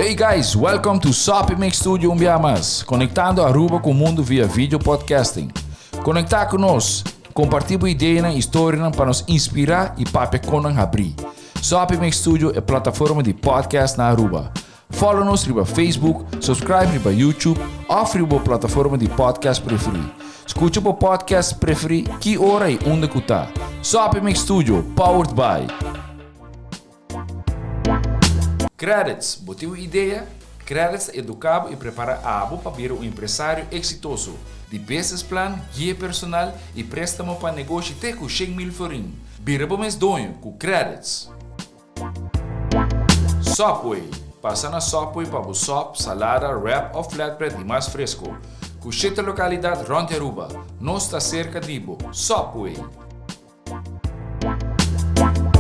Hey guys, welcome to Sopi Studio Umbiamas, conectando Aruba com o mundo via vídeo podcasting. Conectar conosco, compartilhar ideias e histórias para nos inspirar e para conan abrir. Sopi Studio é plataforma de podcast na Aruba. Follow-nos riba Facebook, subscribe riba YouTube ou riba plataforma de podcast preferido. Escute o podcast preferido que hora e onde que está. Sopi Studio, powered by Qredits. Botiu ideia? Qredits educa e prepara a abo para ser um empresário exitoso. De business plan, guia personal e préstamo para negócio até com 100,000 florin. Bira bom mês donho com Qredits. Sopway. Passa na Sopway para o sop, salada, wrap ou flatbread e mais fresco. Com 7 localidades rond Aruba. Nós está cerca de Ibo. Sopway.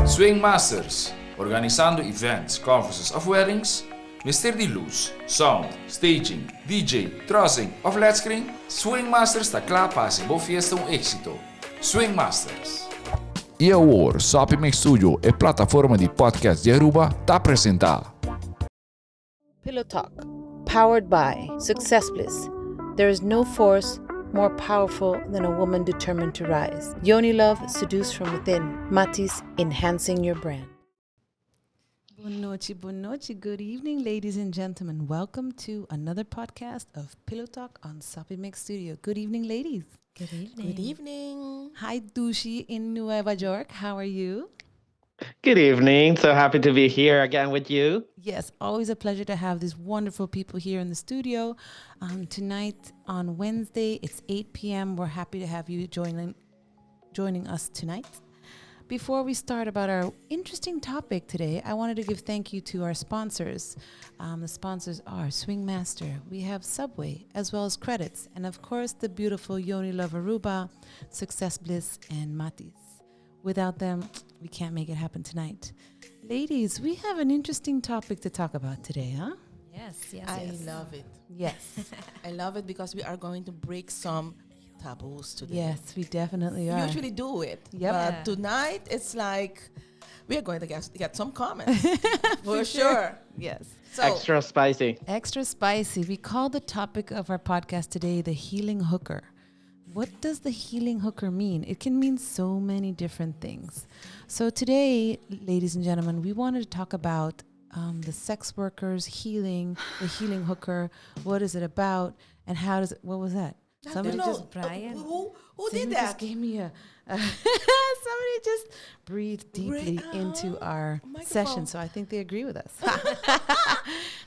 SwingMasterz. Organizando events, conferences of weddings. Mister de luz, sound, staging, DJ, trussing of flat screen. SwingMasterz está claro para ser boa fiesta éxito. SwingMasterz. E agora, Sopi Studio é plataforma de podcast de Aruba está apresentar PillowTalk, powered by SuccessBlizz. There is no force more powerful than a woman determined to rise. Yonilove, seduced from within. Matiz, enhancing your brand. Buon noche, good evening, ladies and gentlemen. Welcome to another podcast of PillowTalk on Sopi Studio. Good evening, ladies. Good evening. Good evening. Hi, Dushi in Nueva York. How are you? Good evening. So happy to be here again with you. Yes, always a pleasure to have these wonderful people here in the studio. Tonight on Wednesday, it's 8 p.m. We're happy to have you joining us tonight. Before we start about our interesting topic today, I wanted to give thank you to our sponsors. The sponsors are SwingMasterz, we have Subway, as well as Qredits, and of course the beautiful Yonilove Aruba, SuccessBlizz, and Matiz. Without them, we can't make it happen tonight. Ladies, we have an interesting topic to talk about today, huh? Yes. I love it. Yes. I love it because we are going to break some taboos today. Yes, we definitely are. Usually do it. Yep. But tonight it's like we are going to get some comments. For sure. Yes. So, Extra spicy. Extra spicy. We call the topic of our podcast today the healing hooker. What does the healing hooker mean? It can mean so many different things. So today, ladies and gentlemen, we wanted to talk about the sex workers healing, the healing hooker. What is it about? And how does it, what was that? Somebody just Brian. Who did Somebody that? just gave me somebody just breathed deeply into our session. So I think they agree with us.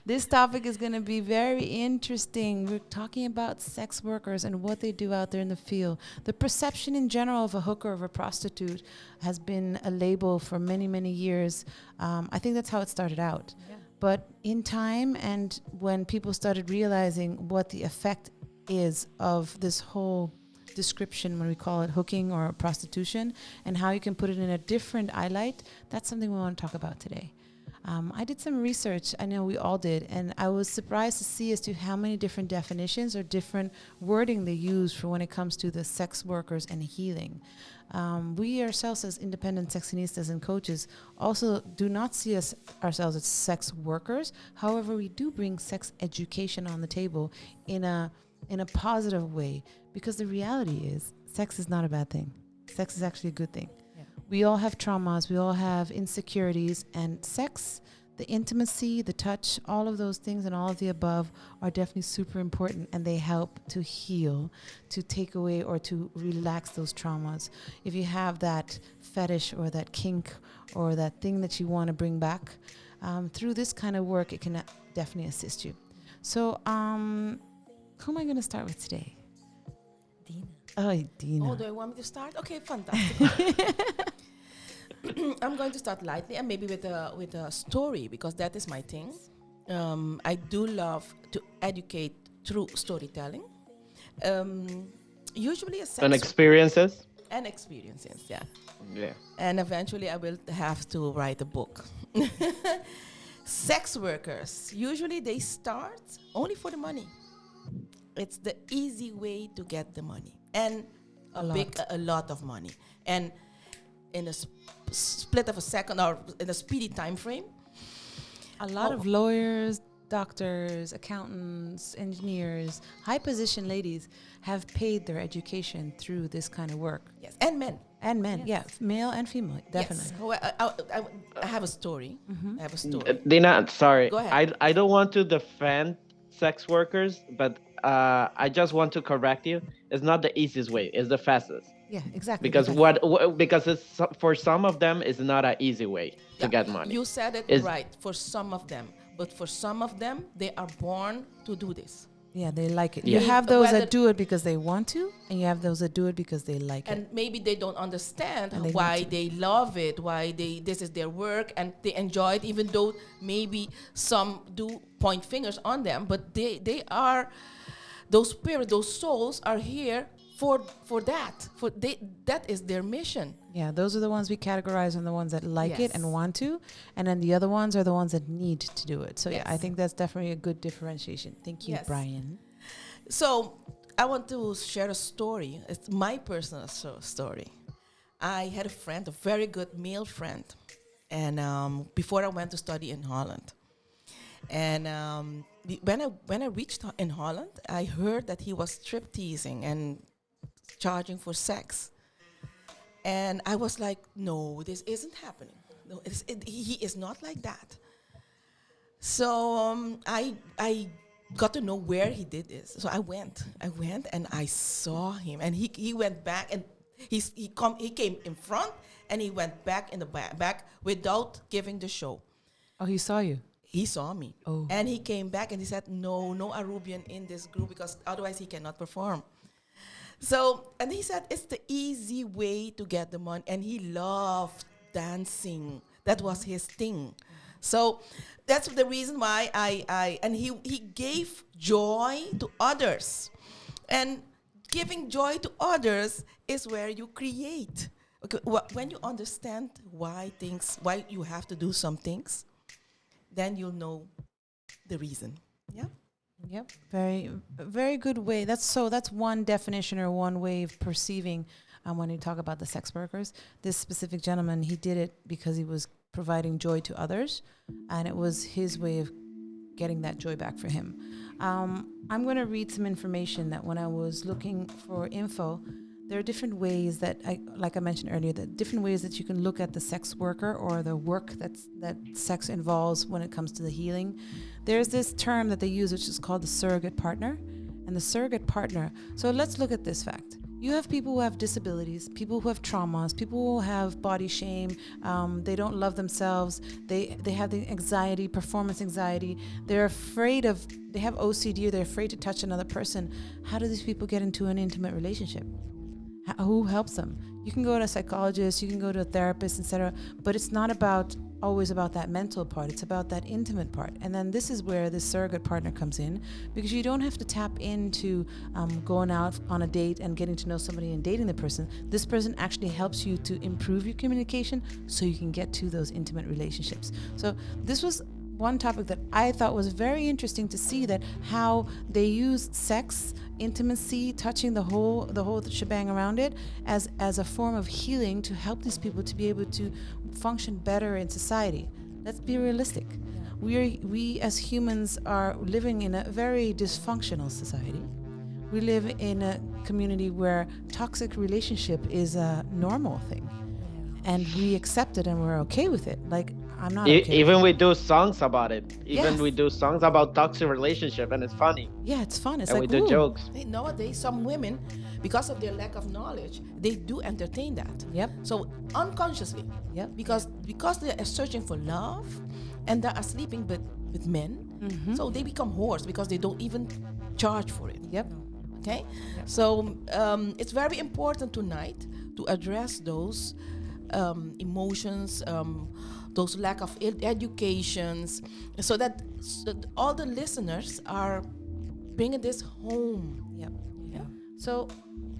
This topic is going to be very interesting. We're talking about sex workers and what they do out there in the field. The perception in general of a hooker, of a prostitute, has been a label for many, many years. I think that's how it started out. Yeah. But in time, and when people started realizing what the effect is of this whole description, when we call it hooking or prostitution, and how you can put it in a different highlight, that's something we want to talk about today. I did some research, I know we all did, and I was surprised to see as to how many different definitions or different wording they use for when it comes to the sex workers and healing. We ourselves as independent sexonistas and coaches also do not see ourselves as sex workers. However, we do bring sex education on the table in a positive way, because the reality is sex is not a bad thing. Sex is actually a good thing. Yeah. We all have traumas, we all have insecurities, and sex, the intimacy, the touch, all of those things and all of the above are definitely super important, and they help to heal, to take away or to relax those traumas. If you have that fetish or that kink or that thing that you want to bring back, through this kind of work, it can definitely assist you. So, who am I going to start with today? Dina. Oh, Dina. Oh, do I want me to start? Okay, fantastic. I'm going to start lightly and maybe with a story, because that is my thing. I do love to educate through storytelling. Usually a sex And experiences? and experiences, yeah. Yeah. And eventually I will have to write a book. Sex workers, usually they start only for the money. It's the easy way to get the money, and a lot of money. And in a split of a second or in a speedy time frame, A lot of lawyers, doctors, accountants, engineers, high-position ladies have paid their education through this kind of work. Yes, and men. And men, yeah, male and female, definitely. Yes. Well, I have a story. I have a story. Dina, sorry. Go ahead. I don't want to defend sex workers, but I just want to correct you. It's not the easiest way. It's the fastest. Yeah, exactly. Because because it's for some of them, it's not an easy way to get money. You said it Is- right. For some of them, but for some of them, they are born to do this. Yeah, they like it. Yeah. You have those Whether- that do it because they want to, and you have those that do it because they like it. And maybe they don't understand And they why need to. they love it, why this is their work, and they enjoy it, even though maybe some do point fingers on them, but they are, those spirits, those souls are here for that. That is their mission. Yeah, those are the ones we categorize on the ones that like it Yes. and want to, and then the other ones are the ones that need to do it. So yeah, I Yes. think that's definitely a good differentiation. Thank you, Yes. Brian. So I want to share a story. It's my personal story. I had a friend, a very good male friend, and before I went to study in Holland. And when I reached in Holland, I heard that he was strip teasing and charging for sex. And I was like, no, this isn't happening. No, he is not like that. So I got to know where he did this. So I went and I saw him. And he went back and he came in front and he went back in the back without giving the show. Oh, he saw you. He saw me. Oh. And he came back and he said, no Arubian in this group because otherwise he cannot perform. So, and he said, it's the easy way to get the money. And he loved dancing. That was his thing. So that's the reason why and he gave joy to others. And giving joy to others is where you create. Okay, when you understand why you have to do some things, then you'll know the reason. Yeah. Yep. Very good way. That's one definition or one way of perceiving when you talk about the sex workers. This specific gentleman, he did it because he was providing joy to others, and it was his way of getting that joy back for him. I'm going to read some information that when I was looking for info, there are different ways that, like I mentioned earlier, different ways that you can look at the sex worker or the work that sex involves when it comes to the healing. There's this term that they use, which is called the surrogate partner. And the surrogate partner, so let's look at this fact. You have people who have disabilities, people who have traumas, people who have body shame, they don't love themselves, they have the anxiety, performance anxiety, they have OCD, or they're afraid to touch another person. How do these people get into an intimate relationship? Who helps them? You can go to a psychologist, you can go to a therapist, etc. But it's not always about that mental part. It's about that intimate part. And then this is where this surrogate partner comes in, because you don't have to tap into going out on a date and getting to know somebody and dating the person. This person actually helps you to improve your communication so you can get to those intimate relationships. So this was one topic that I thought was very interesting to see, that how they used sex, intimacy, touching the whole shebang around it as a form of healing to help these people to be able to function better in society. Let's be realistic. We as humans are living in a very dysfunctional society. We live in a community where toxic relationship is a normal thing. And we accept it and we're okay with it. Like, I'm not okay. Even we do songs about it. Even Yes. we do songs about toxic relationship, and it's funny. Yeah, it's fun. It's And like, we do ooh. jokes. Nowadays, some women, because of their lack of knowledge, they do entertain that. Yep. So unconsciously, Yep. because they are searching for love, and they are sleeping with men, so they become whores because they don't even charge for it. Yep. Okay, so it's very important tonight to address those emotions, those lack of educations, so that all the listeners are bringing this home. Yep. Yeah. So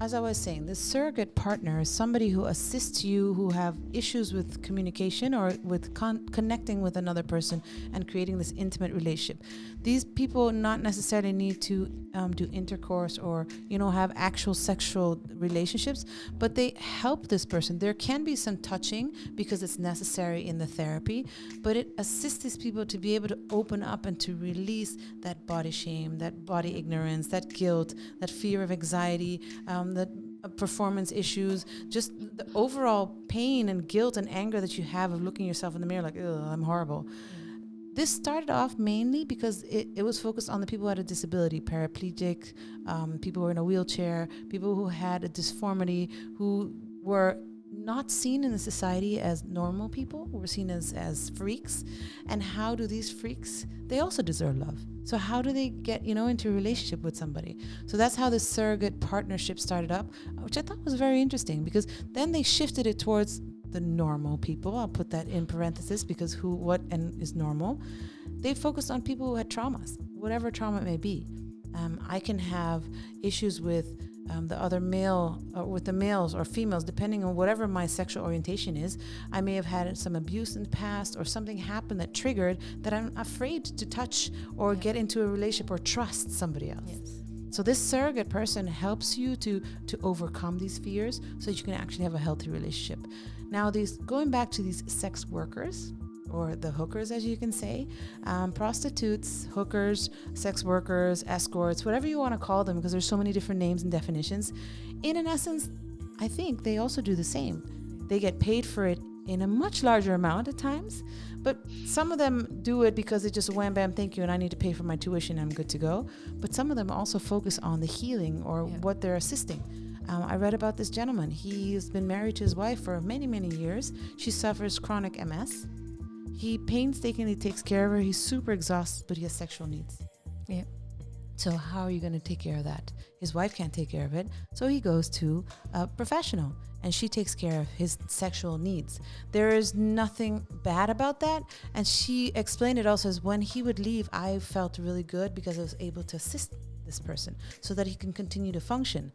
as I was saying, the surrogate partner is somebody who assists you who have issues with communication or with connecting with another person and creating this intimate relationship. These people not necessarily need to do intercourse or, have actual sexual relationships, but they help this person. There can be some touching because it's necessary in the therapy, but it assists these people to be able to open up and to release that body shame, that body ignorance, that guilt, that fear of anxiety, that performance issues, just the overall pain and guilt and anger that you have of looking yourself in the mirror like, ugh, I'm horrible. This started off mainly because it was focused on the people who had a disability, paraplegic, people who were in a wheelchair, people who had a disformity, who were not seen in the society as normal people, who were seen as freaks. And how do these freaks, they also deserve love. So how do they get, into a relationship with somebody? So that's how this surrogate partnership started up, which I thought was very interesting because then they shifted it towards the normal people. I'll put that in parentheses because who, what, and is normal. They focused on people who had traumas, whatever trauma it may be. I can have issues with the other male, or with the males or females, depending on whatever my sexual orientation is. I may have had some abuse in the past or something happened that triggered that I'm afraid to touch or get into a relationship or trust somebody else. Yes. So this surrogate person helps you to overcome these fears so that you can actually have a healthy relationship. Now, going back to these sex workers, or the hookers, as you can say, prostitutes, hookers, sex workers, escorts, whatever you want to call them, because there's so many different names and definitions. In an essence, I think they also do the same. They get paid for it in a much larger amount at times, but some of them do it because they just wham, bam, thank you, and I need to pay for my tuition, I'm good to go. But some of them also focus on the healing or what they're assisting. I read about this gentleman. He's been married to his wife for many, many years. She suffers chronic MS. He painstakingly takes care of her. He's super exhausted, but he has sexual needs. Yeah. So how are you going to take care of that? His wife can't take care of it. So he goes to a professional and she takes care of his sexual needs. There is nothing bad about that. And she explained it also as when he would leave, I felt really good because I was able to assist this person so that he can continue to function.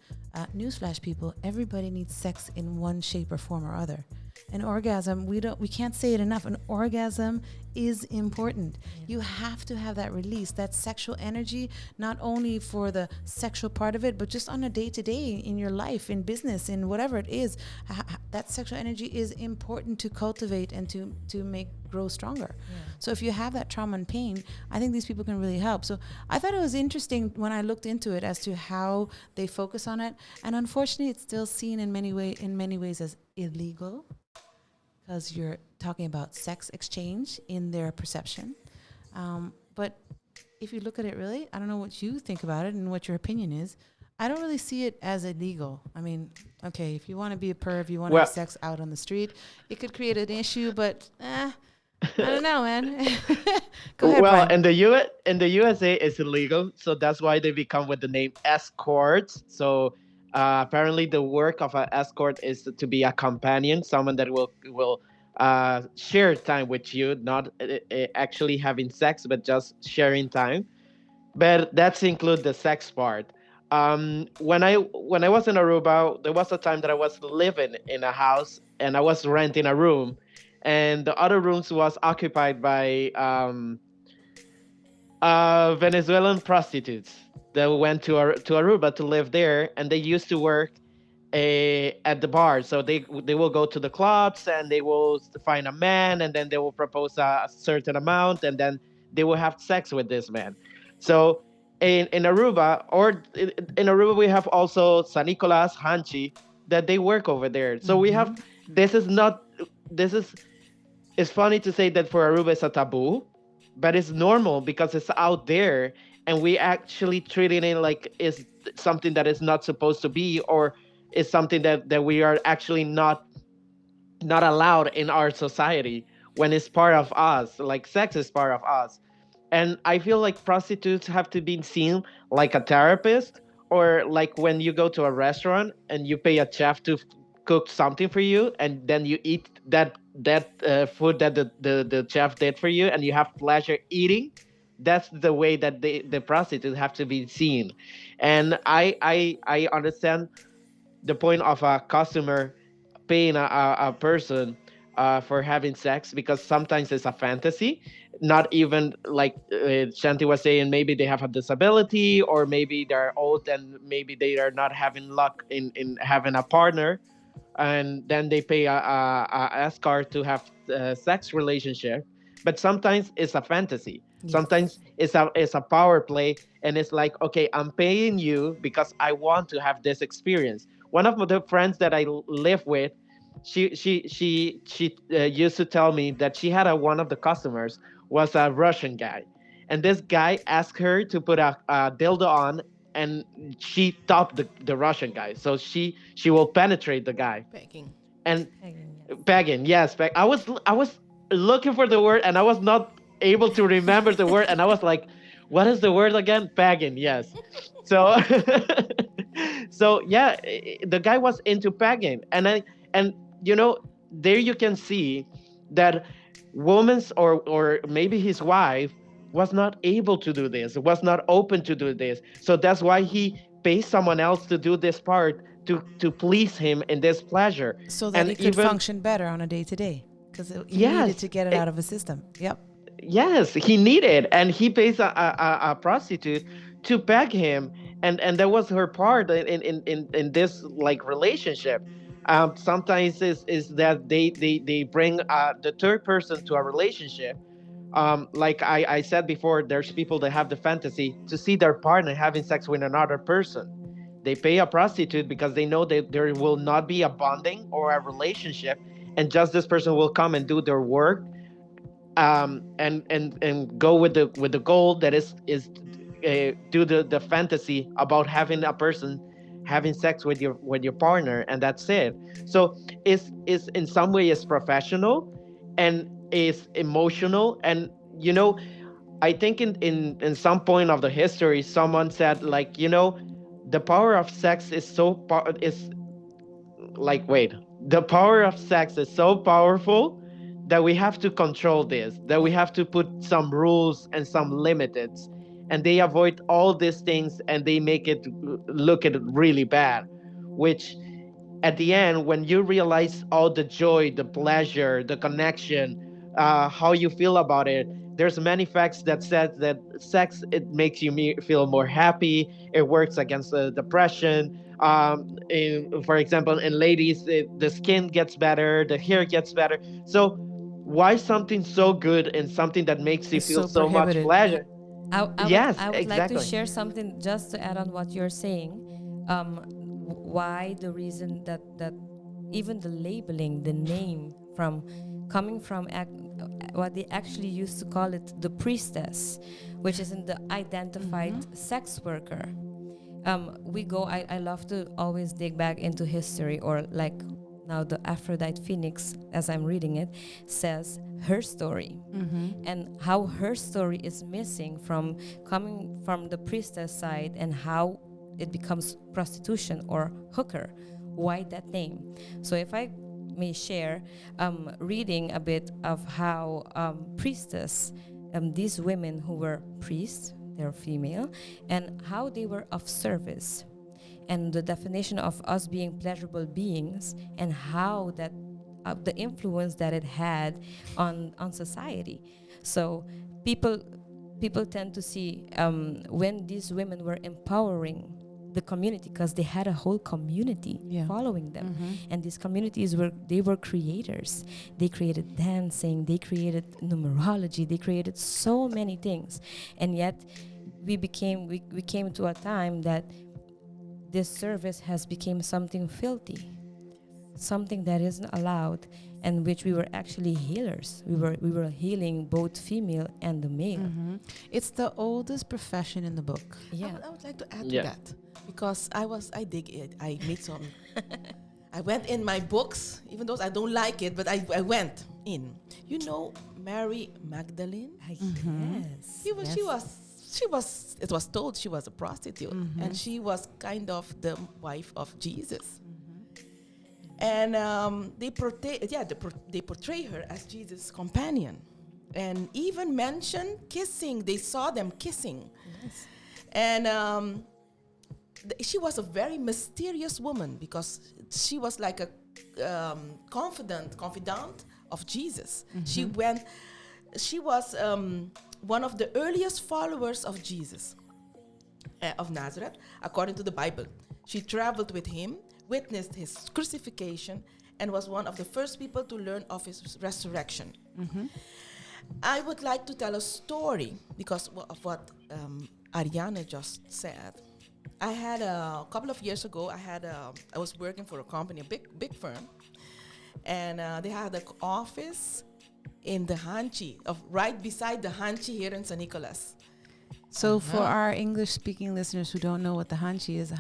Newsflash, people, everybody needs sex in one shape or form or other. An orgasm, we can't say it enough. An orgasm is important. Yeah. You have to have that release, that sexual energy, not only for the sexual part of it, but just on a day-to-day in your life, in business, in whatever it is. That sexual energy is important to cultivate and to make grow stronger. Yeah. So if you have that trauma and pain, I think these people can really help. So I thought it was interesting when I looked into it as to how they focus on it. And unfortunately, it's still seen in many ways as illegal, because you're talking about sex exchange in their perception. But if you look at it really, I don't know what you think about it and what your opinion is. I don't really see it as illegal. I mean, okay, if you want to be a perv, you want to have sex out on the street, it could create an issue, but I don't know, man. Go ahead, well, Brian. in the USA, it's illegal, so that's why they become with the name escorts. So apparently, the work of an escort is to be a companion, someone that will share time with you, not actually having sex, but just sharing time. But that's include the sex part. When I was in Aruba, there was a time that I was living in a house and I was renting a room, and the other rooms was occupied by Venezuelan prostitutes that went to Aruba to live there, and they used to work at the bar. So they will go to the clubs and they will find a man, and then they will propose a certain amount, and then they will have sex with this man. So in Aruba, or in Aruba, we have also San Nicolas, Hanchi, that they work over there. So we have, it's funny to say that for Aruba it's a taboo, but it's normal because it's out there, and we actually treating it like it's something that is not supposed to be, or is something that we are actually not allowed in our society, when it's part of us, like sex is part of us. And I feel like prostitutes have to be seen like a therapist, or like when you go to a restaurant and you pay a chef to cook something for you, and then you eat that food that the chef did for you, and you have pleasure eating. That's the way that the prostitutes have to be seen. And I understand the point of a customer paying a person for having sex, because sometimes it's a fantasy, not even like Shanti was saying, maybe they have a disability, or maybe they're old and maybe they are not having luck in having a partner, and then they pay a escort to have a sex relationship. But sometimes it's a fantasy. Sometimes it's a power play, and it's like, okay, I'm paying you because I want to have this experience. One of the friends that I live with, she used to tell me that she had one of the customers was a Russian guy, and this guy asked her to put a dildo on, and she topped the Russian guy, so she will penetrate the guy. Pegging. And Again, yes. pegging, yes, I was looking for the word, and I was not able to remember the word, and I was like, what is the word again? Pegging, yes. So so yeah, the guy was into pegging, and there you can see that woman's or maybe his wife was not able to do this, was not open to do this, so that's why he pays someone else to do this part to please him in this pleasure. So that And he could even function better on a day-to-day. Because he Yes, needed to get it out of his system. Yep. yes, he needed, and he pays a prostitute to beg him, and that was her part in this like relationship. Sometimes is that they bring the third person to a relationship. Like I said before, there's people that have the fantasy to see their partner having sex with another person. They pay a prostitute because they know that there will not be a bonding or a relationship, and just this person will come and do their work, and go with the goal that is do the fantasy about having a person having sex with your partner, and that's it. So is in some way is professional, and is emotional, and I think in some point of the history, someone said, like, the power of sex is like, wait, the power of sex is so powerful that we have to control this, that we have to put some rules and some limits, and they avoid all these things, and they make it look at it really bad, which at the end, when you realize all the joy, the pleasure, the connection, how you feel about it, there's many facts that says that sex, it makes you feel more happy. It works against depression. For example, in ladies, the skin gets better, the hair gets better. So why something so good and something that makes you It's feel so so much prohibited. pleasure? I would Yes, I would like to exactly. share something just to add on what you're saying. Why the reason that even the labeling, the name from coming from what they actually used to call it, the priestess, which is in the identified sex worker. I love to always dig back into history, or like now the Aphrodite Phoenix, as I'm reading it, says her story, and how her story is missing from coming from the priestess side, and how it becomes prostitution or hooker. Why that name? So if I may share, reading a bit of how priestess, these women who were priests, they're female, and how they were of service, and the definition of us being pleasurable beings, and how that the influence that it had on society. So people tend to see when these women were empowering the community, because they had a whole community following them, and these communities were creators. They created dancing, they created numerology, they created so many things, and yet we came to a time that this service has become something filthy, something that isn't allowed, and which we were actually healers. We were healing both female and the male. It's the oldest profession in the book. Yeah. I would like to add Yeah. to that, because I dig it. I made some. I went in my books, even though I don't like it, but I went in. Mary Magdalene. Yes. She was. It was told she was a prostitute, and she was kind of the wife of Jesus. And they portray her as Jesus' companion, and even mention kissing. They saw them kissing, and she was a very mysterious woman because she was like a confidant of Jesus. She was one of the earliest followers of Jesus, of Nazareth, according to the Bible. She traveled with him, witnessed his crucifixion, and was one of the first people to learn of his resurrection. I would like to tell a story because of what Ariane just said. I had a couple of years ago, I was working for a company, a big firm, and they had an office in the Hanchi, right beside the Hanchi here in San Nicolas. So for our English-speaking listeners who don't know what the Hanchi is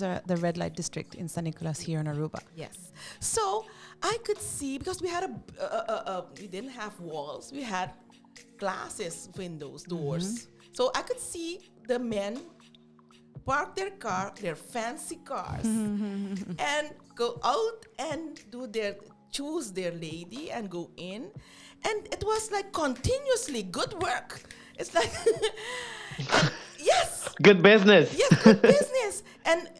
the red light district in San Nicolas here in Aruba. Yes. So I could see, because we had we didn't have walls, we had glasses, windows, doors. So I could see the men park their fancy cars, and go out and choose their lady and go in. And it was like continuously good work. It's like, yes. Good business. Yes, good business. And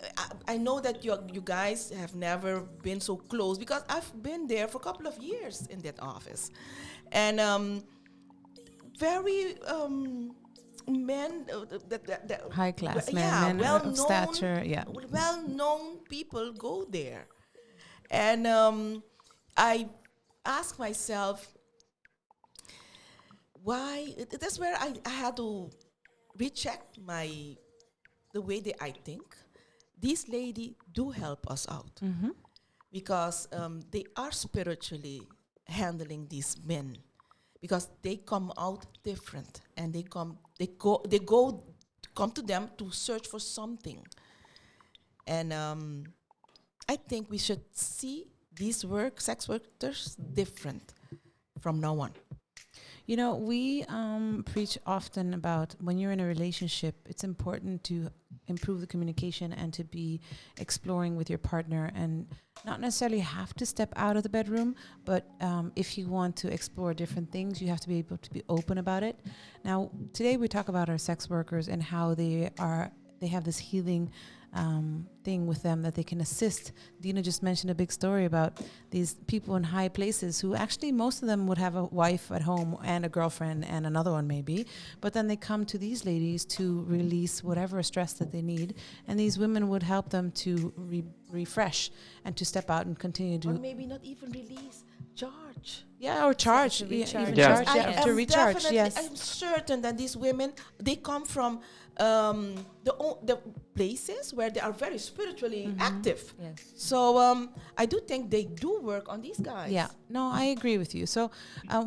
I know that you guys have never been so close because I've been there for a couple of years in that office. And very men, high class men of stature, well-known people go there. And I ask myself, why? That's where I had to recheck the way that I think. These ladies do help us out because they are spiritually handling these men, because they come out different and they come to them to search for something. And I think we should see these sex workers different from now on. You know, we preach often about when you're in a relationship, it's important to improve the communication and to be exploring with your partner and not necessarily have to step out of the bedroom, but if you want to explore different things, you have to be able to be open about it. Now, today we talk about our sex workers and how they have this healing thing with them that they can assist. Dina just mentioned a big story about these people in high places who actually, most of them would have a wife at home and a girlfriend and another one maybe, but then they come to these ladies to release whatever stress that they need, and these women would help them to refresh and to step out and continue to... Or maybe not even release, charge. Yeah, or charge. To recharge. To recharge, yes. I'm certain that these women, they come from the places where they are very spiritually active. Yes. So I do think they do work on these guys. Yeah, no, I agree with you. So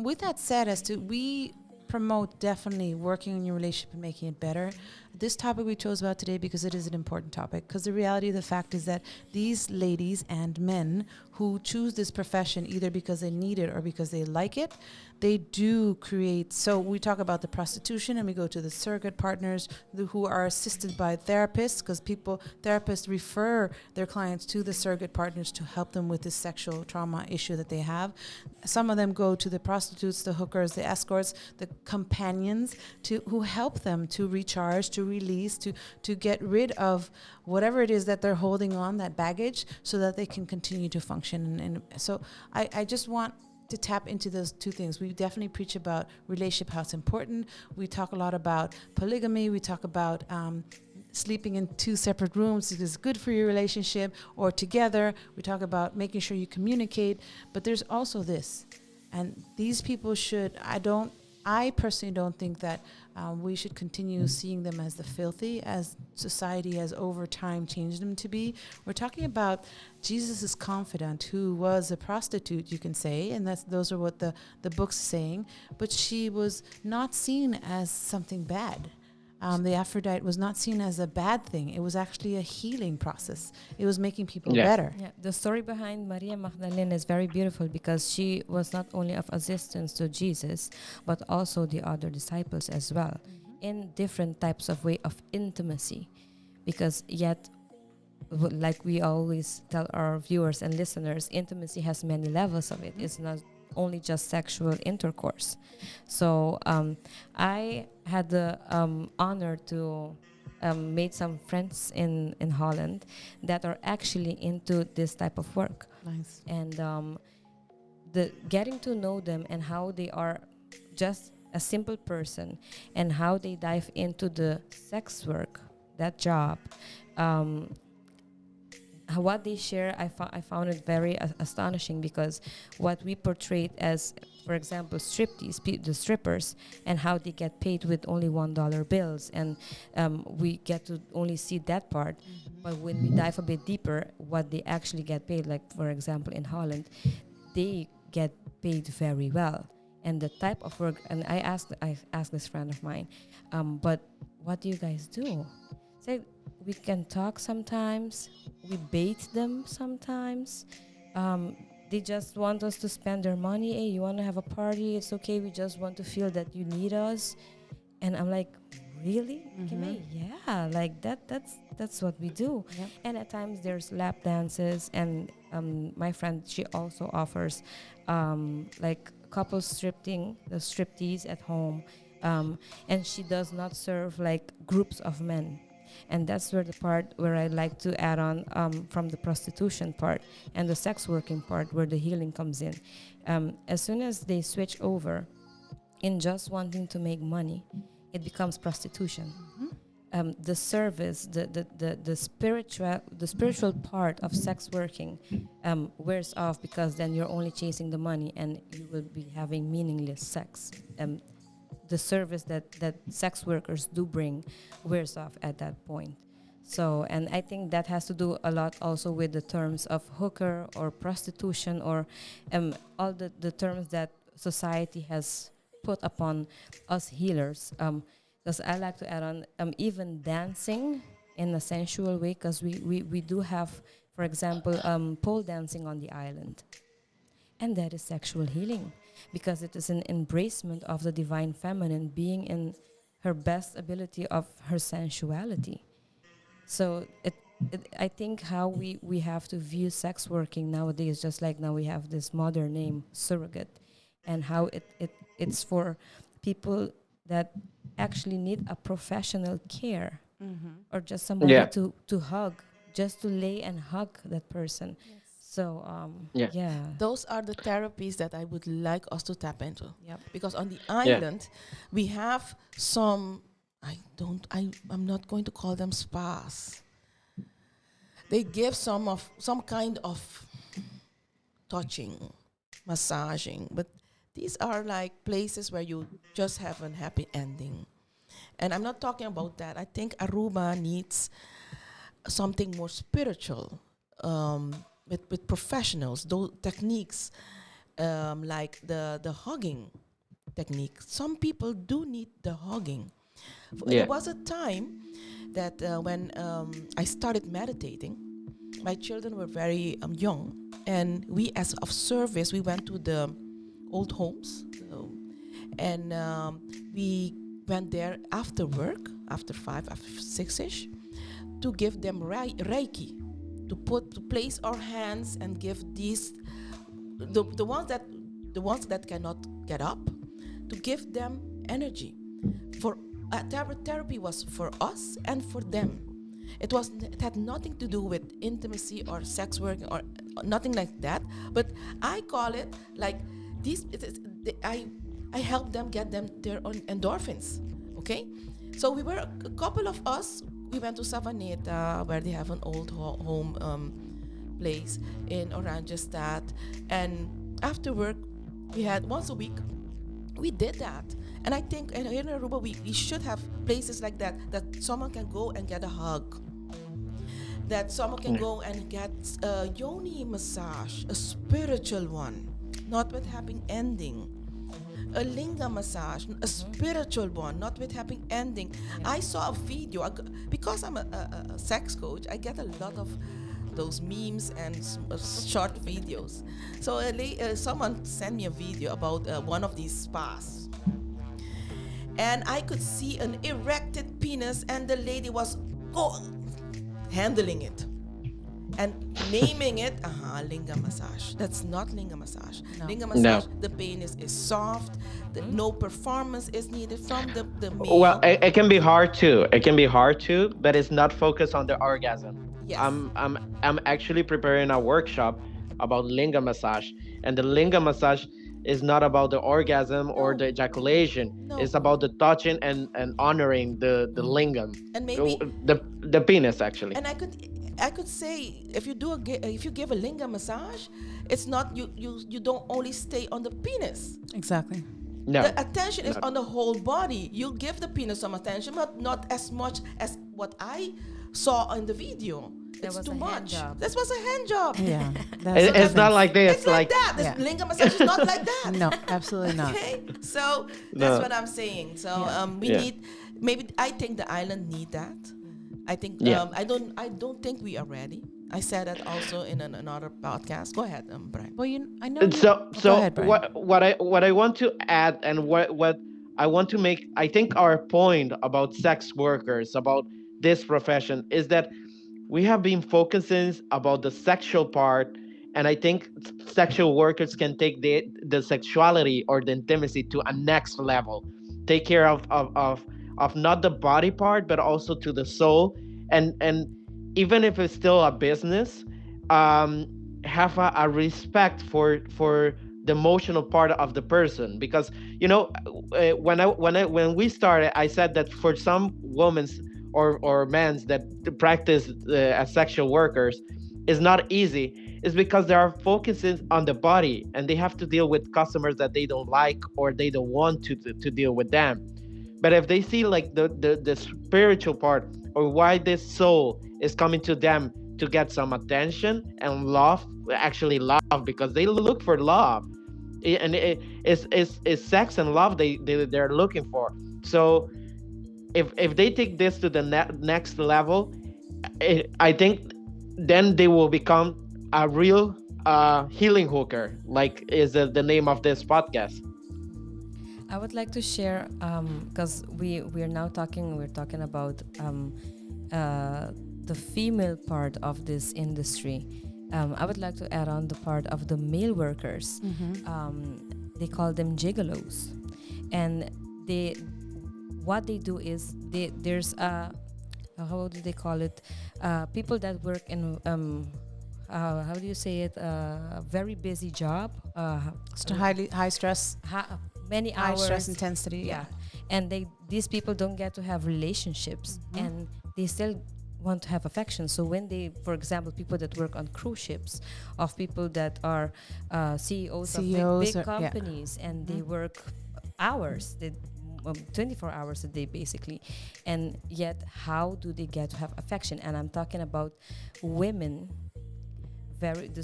with that said, we promote definitely working on your relationship and making it better. This topic we chose about today because it is an important topic, because the reality of the fact is that these ladies and men who choose this profession either because they need it or because they like it, they do create. So we talk about the prostitution and we go to the surrogate partners who are assisted by therapists, because therapists refer their clients to the surrogate partners to help them with this sexual trauma issue that they have. Some of them go to the prostitutes, the hookers, the escorts, the companions who help them to recharge, to release, to get rid of whatever it is that they're holding on, that baggage, so that they can continue to function. And so I just want to tap into those two things. We definitely preach about relationship, how it's important. We talk a lot about polygamy. We talk about sleeping in two separate rooms is good for your relationship, or together. We talk about making sure you communicate. But there's also this, and these people should, I personally don't think that we should continue seeing them as the filthy, as society has over time changed them to be. We're talking about Jesus' confidant, who was a prostitute, you can say, and those are what the book's saying, but she was not seen as something bad. The Aphrodite was not seen as a bad thing. It was actually a healing process. It was making people better. Yeah, the story behind Maria Magdalene is very beautiful because she was not only of assistance to Jesus, but also the other disciples as well, in different types of way of intimacy. Because yet, like we always tell our viewers and listeners, intimacy has many levels of it. It's not only just sexual intercourse. So I had the honor to made some friends in Holland that are actually into this type of work. Nice. And the getting to know them and how they are just a simple person and how they dive into the sex work, that job, what they share, I found it very astonishing, because what we portrayed as, for example, the strippers, and how they get paid with only $1 bills, and we get to only see that part. But when we dive a bit deeper, what they actually get paid, like for example in Holland, they get paid very well. And the type of work, and I asked this friend of mine, but what do you guys do? Say, we can talk sometimes, we bait them sometimes. They just want us to spend their money. Hey, you want to have a party? It's okay. We just want to feel that you need us. And I'm like, really? Okay, yeah, like that's what we do. Yep. And at times there's lap dances, and my friend, she also offers like couple striptease at home, and she does not serve like groups of men. And that's where the part where I like to add on from the prostitution part and the sex working part, where the healing comes in. As soon as they switch over in just wanting to make money, it becomes prostitution. The service, the spiritual part of sex working wears off, because then you're only chasing the money and you will be having meaningless sex. The service that sex workers do bring wears off at that point. So, and I think that has to do a lot also with the terms of hooker or prostitution, or all the terms that society has put upon us healers. Because I like to add on even dancing in a sensual way, because we do have, for example, pole dancing on the island. And that is sexual healing, because it is an embracement of the divine feminine being in her best ability of her sensuality. So I think how we have to view sex working nowadays, just like now we have this modern name, surrogate, and how it's for people that actually need a professional care, or just somebody to hug, just to lay and hug that person. So yeah. Those are the therapies that I would like us to tap into. Yep. Because on the island, we have some, I'm not going to call them spas. They give some kind of touching, massaging, but these are like places where you just have a happy ending. And I'm not talking about that. I think Aruba needs something more spiritual, with professionals, those techniques, like the hugging technique. Some people do need the hugging. There was a time that when I started meditating, my children were very young, and we, as of service, we went to the old homes, and we went there after work, after 5, after 6ish, to give them Reiki, to place our hands and give these the ones that cannot get up, to give them energy. For therapy was for us and for them. It had nothing to do with intimacy or sex work or nothing like that. But I call it like these. I help them get their own endorphins. Okay, so we were a couple of us. We went to Savaneta, where they have an old home place in Oranjestad, and after work, we had once a week. We did that, and I think here in Aruba we should have places like that someone can go and get a hug, that someone can go and get a yoni massage, a spiritual one, not with having ending. A linga massage, a spiritual one, not with having ending. I saw a video, because I'm a sex coach, I get a lot of those memes and short videos. So someone sent me a video about one of these spas. And I could see an erected penis, and the lady was handling it. And naming it, linga massage. That's not linga massage. No. Linga massage, the penis is soft. No performance is needed from the male. Well, it can be hard too. It can be hard too, but it's not focused on the orgasm. Yes. I'm actually preparing a workshop about linga massage, and the linga massage is not about the orgasm or the ejaculation. No. It's about the touching and honoring the lingam, And maybe the penis actually. and I could say if you give a linga massage, it's not you don't only stay on the penis. Exactly. No, The attention is on the whole body. You give the penis some attention, but not as much as what I saw in the video. That It's was too a hand much. job. This was a hand job. Yeah. it's not like this. It's like that. This Yeah. linga massage is not like that. No, absolutely not. Okay, so that's No. what I'm saying. So we Yeah. need, maybe I think the island need that. I think Yeah. I don't think we are ready. I said that also in another podcast. Go ahead, Brian. Well, I know. So Go ahead, Brian. what I want to add, and what I want to make, I think our point about sex workers, about this profession, is that we have been focusing about the sexual part, and I think sexual workers can take the sexuality or the intimacy to a next level, take care of not the body part but also to the soul, and even if it's still a business, have a respect for the emotional part of the person, because when we started, I said that for some women's or men's that practice as sexual workers is not easy, is because they are focusing on the body and they have to deal with customers that they don't like or they don't want to deal with them. But if they see like the spiritual part, or why this soul is coming to them to get some attention and love, actually love, because they look for love, and it's sex and love they're looking for. So if they take this to the next level, I think then they will become a real healing hooker, like is the name of this podcast. I would like to share, because we're talking about the female part of this industry. I would like to add on the part of the male workers. They call them gigolos, and what they do is there's how do they call it? People that work in how do you say it? Very busy job. High stress. Many High hours. stress intensity. Yeah, and these people don't get to have relationships, and they still want to have affection. So when they, for example, people that work on cruise ships, of people that are CEOs of big companies, and they work hours, 24 hours a day basically, and yet how do they get to have affection? And I'm talking about women,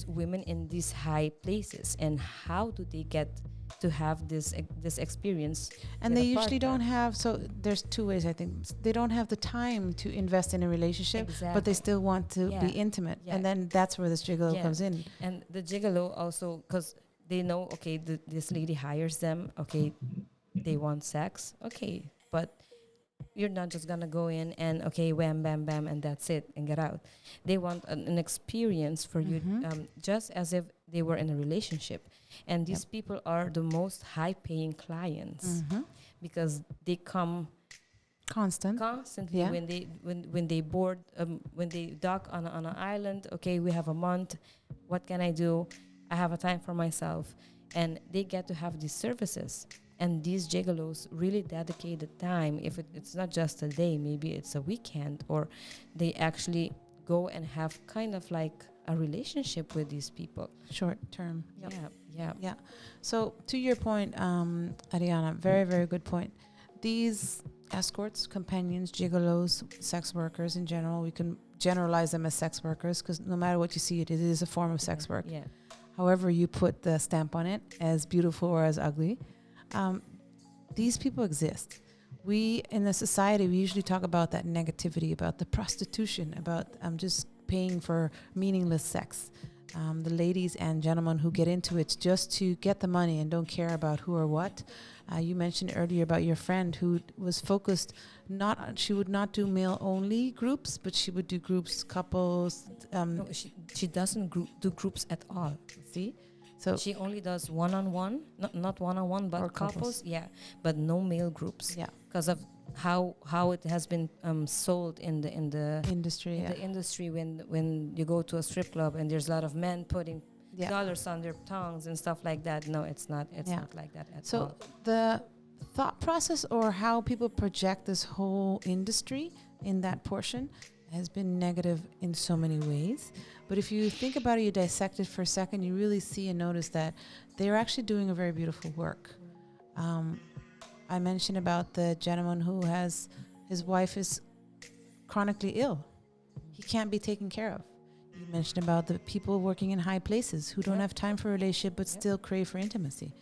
women in these high places, and how do they get to have this experience? And they usually don't have, so there's two ways I think. They don't have the time to invest in a relationship, but they still want to be intimate. And then that's where this gigolo comes in. And the gigolo also, because they know, okay, this lady hires them, okay, they want sex, okay, but you're not just gonna go in and okay, wham, bam, bam, and that's it, and get out. They want an experience for you, just as if they were in a relationship. And these people are the most high-paying clients because they come constantly when they board, when they dock on an island. Okay, we have a month. What can I do? I have a time for myself, and they get to have these services. And these gigolos really dedicate the time. If it's not just a day, maybe it's a weekend, or they actually go and have kind of like a relationship with these people. Short term. Yeah. So to your point, Ariana, very, very good point. These escorts, companions, gigolos, sex workers in general, we can generalize them as sex workers because no matter what you see, it is a form of sex work. Yeah. However you put the stamp on it, as beautiful or as ugly, these people exist. We, in the society, we usually talk about that negativity, about the prostitution, about just paying for meaningless sex. the ladies and gentlemen who get into it just to get the money and don't care about who or what. You mentioned earlier about your friend who was focused she would not do male only groups, but she would do groups, couples. No, she doesn't do groups at all. See? So She only does one-on-one, not one-on-one, but Or couples. couples. Yeah, but no male groups. Yeah. Because of how it has been sold in the industry, in the industry when you go to a strip club and there's a lot of men putting Yeah. dollars on their tongues and stuff like that. No, it's not. It's Yeah. not like that at So all. the thought process or how people project this whole industry in that portion has been negative in so many ways. But if you think about it, you dissect it for a second, you really see and notice that they're actually doing a very beautiful work. I mentioned about the gentleman who has his wife is chronically ill. He can't be taken care of. You mentioned about the people working in high places who don't have time for a relationship but still crave for intimacy.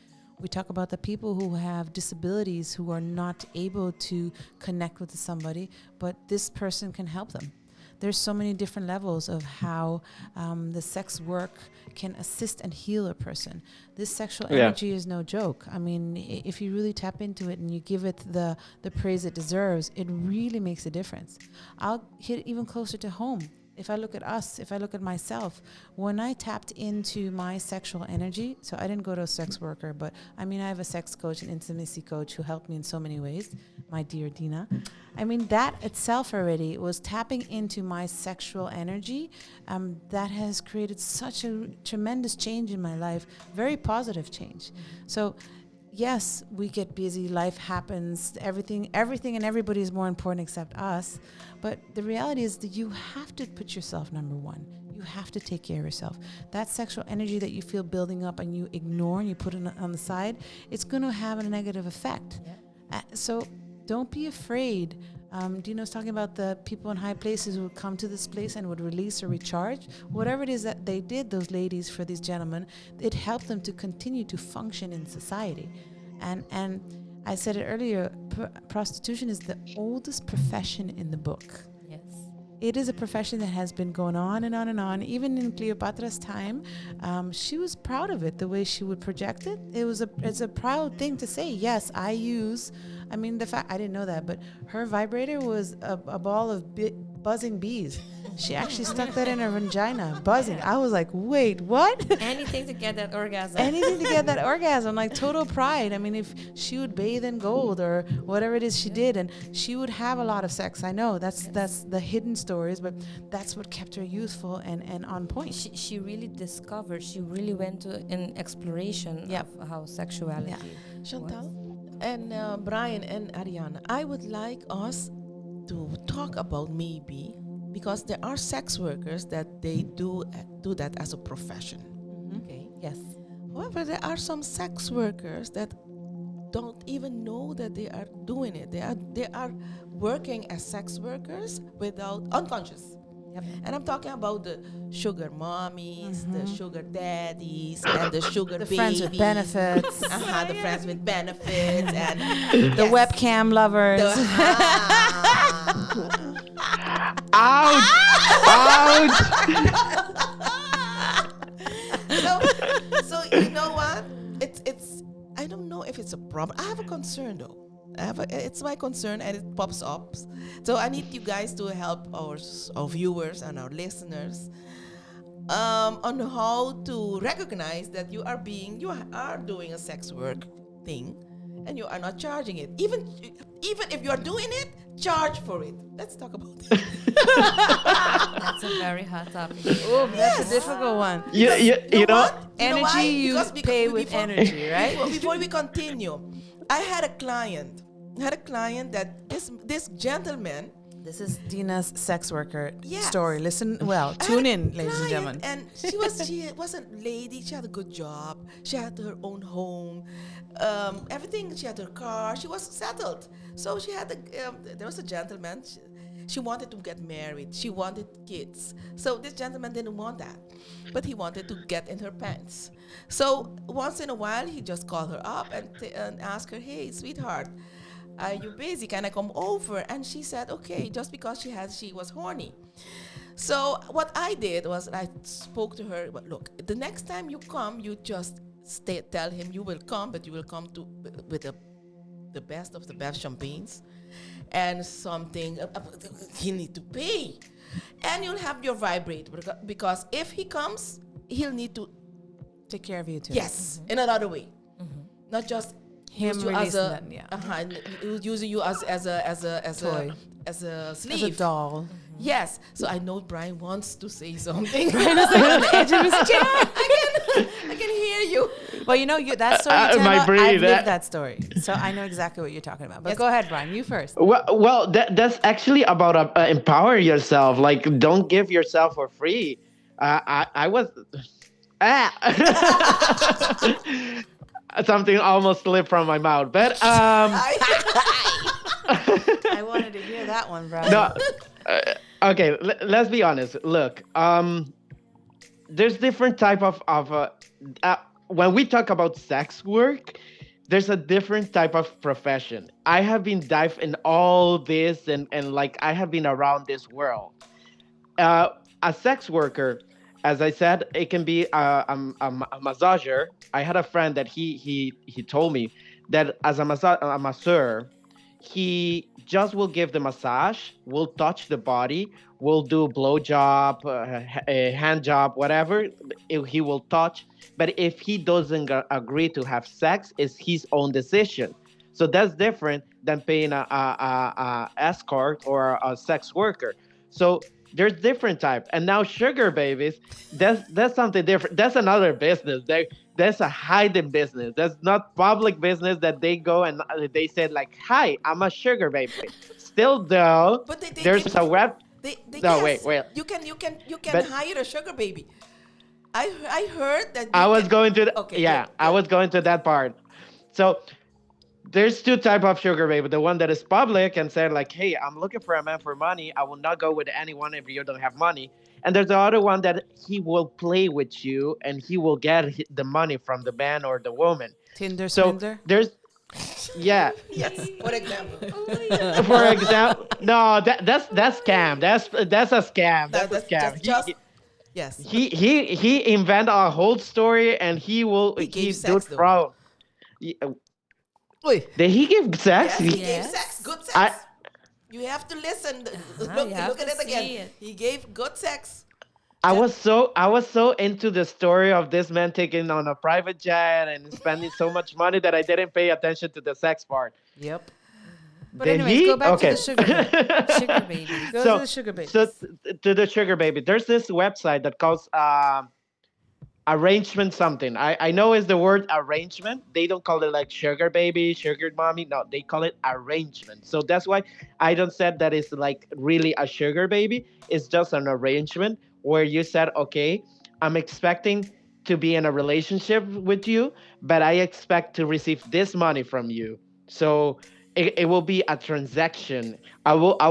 We talk about the people who have disabilities who are not able to connect with somebody, but this person can help them. There's so many different levels of how the sex work can assist and heal a person. This sexual energy is no joke. I mean, if you really tap into it and you give it the praise it deserves, it really makes a difference. I'll hit even closer to home. If I look at us, if I look at myself, when I tapped into my sexual energy, so I didn't go to a sex worker, but I mean, I have a sex coach, an intimacy coach who helped me in so many ways, my dear Dina. I mean, that itself already was tapping into my sexual energy. That has created such a tremendous change in my life, very positive change. So yes, we get busy, life happens, everything and everybody is more important except us. But the reality is that you have to put yourself number one. You have to take care of yourself. That sexual energy that you feel building up and you ignore and you put it on the side, it's going to have a negative effect. Yeah. So don't be afraid. Dino's talking about the people in high places who would come to this place and would release or recharge. Whatever it is that they did, those ladies, for these gentlemen, it helped them to continue to function in society. And I said it earlier, prostitution is the oldest profession in the book. Yes. It is a profession that has been going on and on and on. Even in Cleopatra's time, she was proud of it, the way she would project it. It's a proud thing to say, yes, I use... I mean, the fact, I didn't know that, but her vibrator was a ball of buzzing bees. She actually stuck that in her vagina, buzzing. I was like, wait, what? Anything to get that orgasm. Anything to get that orgasm, like total pride. I mean, if she would bathe in gold or whatever it is she did, and she would have a lot of sex. I know that's the hidden stories, but that's what kept her youthful and on point. She really discovered. She really went to an exploration of how sexuality. Chantal and Brian and Ariana, I would like us to talk about maybe, because there are sex workers that they do that as a profession. Okay. Yes. However, there are some sex workers that don't even know that they are doing it. They are working as sex workers without unconscious. Yep. And I'm talking about the sugar mommies, the sugar daddies, and the sugar babies. Friends with benefits. The friends with benefits and The webcam lovers. Ouch! Ouch! So you know what? It's I don't know if it's a problem. I have a concern though. It's my concern and it pops up. So I need you guys to help our viewers and our listeners on how to recognize that you are doing a sex work thing and you are not charging it. Even if you are doing it, charge for it. Let's talk about it. That's a very hot topic. Oh, that's a difficult one. You know, Energy you pay with energy, right? Before we continue, I had a client that this gentleman. This is Dina's sex worker Yes. story. Listen well. Tune in, ladies and gentlemen. And she wasn't lady. She had a good job. She had her own home. Everything. She had her car. She was settled. So she had there was a gentleman. She wanted to get married. She wanted kids. So this gentleman didn't want that. But he wanted to get in her pants. So once in a while, he just called her up and asked her, "Hey, sweetheart, are you busy? Can I come over?" And she said, okay, just because she was horny. So what I did was I spoke to her. But look, the next time you come, you just tell him you will come, but you will come to with the best of the best champagnes and something he need to pay, and you'll have your vibrate because if he comes, he'll need to Take care of you too. yes in another way, not just Him use you as releasing a that, yeah. using you as a Toy. as a As sleeve. a doll. Yes. So I know Brian wants to say something. Brian is like on the edge of his chair. I can hear you. Well, that story you tell my about, breed, I've lived that story. So I know exactly what you're talking about. But Yes. go ahead, Brian. You first. Well, that's actually about empower yourself. Like, don't give yourself for free. I was something almost slipped from my mouth, but I wanted to hear that one, Brian. no. Okay, let's be honest. Look, there's different type of when we talk about sex work, there's a different type of profession. I have been dived in all this and like I have been around this world. A sex worker, as I said, it can be a massager. I had a friend that he told me that as a masseur, he just will give the massage, will touch the body, will do blow job, a hand job, whatever he will touch. But if he doesn't agree to have sex, it's his own decision. So that's different than paying a escort or a sex worker. So there's different type. And now sugar babies, that's something different. That's another business. That's a hidden business. That's not public business that they go and they said like, "Hi, I'm a sugar baby." Still though, But they there's give- a web. They No, yes, wait. You can But- hire a sugar baby. I heard that. I was going to Okay, yeah, good, I was going to that part. So there's two type of sugar baby. The one that is public and said like, "Hey, I'm looking for a man for money. I will not go with anyone if you don't have money." And there's the other one that he will play with you and he will get the money from the man or the woman. Tinder So swindler. there's yeah. Yes, for example. For example, no, that's scam. That's a scam. That's a scam. Yes. He invent a whole story and he He gave do sex, it though. wrong. Did he give sex? Yes, he He- gave Yes. sex, good sex. I- You have to listen. you have Look at to it again. see it. He gave good sex. I was so into the story of this man taking on a private jet and spending so much money that I didn't pay attention to the sex part. Yep. But Did anyways, he? go back Okay. to the sugar baby. Sugar babies. Go to the sugar baby. So to the sugar baby, there's this website that calls arrangement something. I know it's the word arrangement. They don't call it like sugar baby, sugar mommy. No, they call it arrangement. So that's why I don't said that it's like really a sugar baby. It's just an arrangement where you said, okay, I'm expecting to be in a relationship with you, but I expect to receive this money from you. So it will be a transaction. I will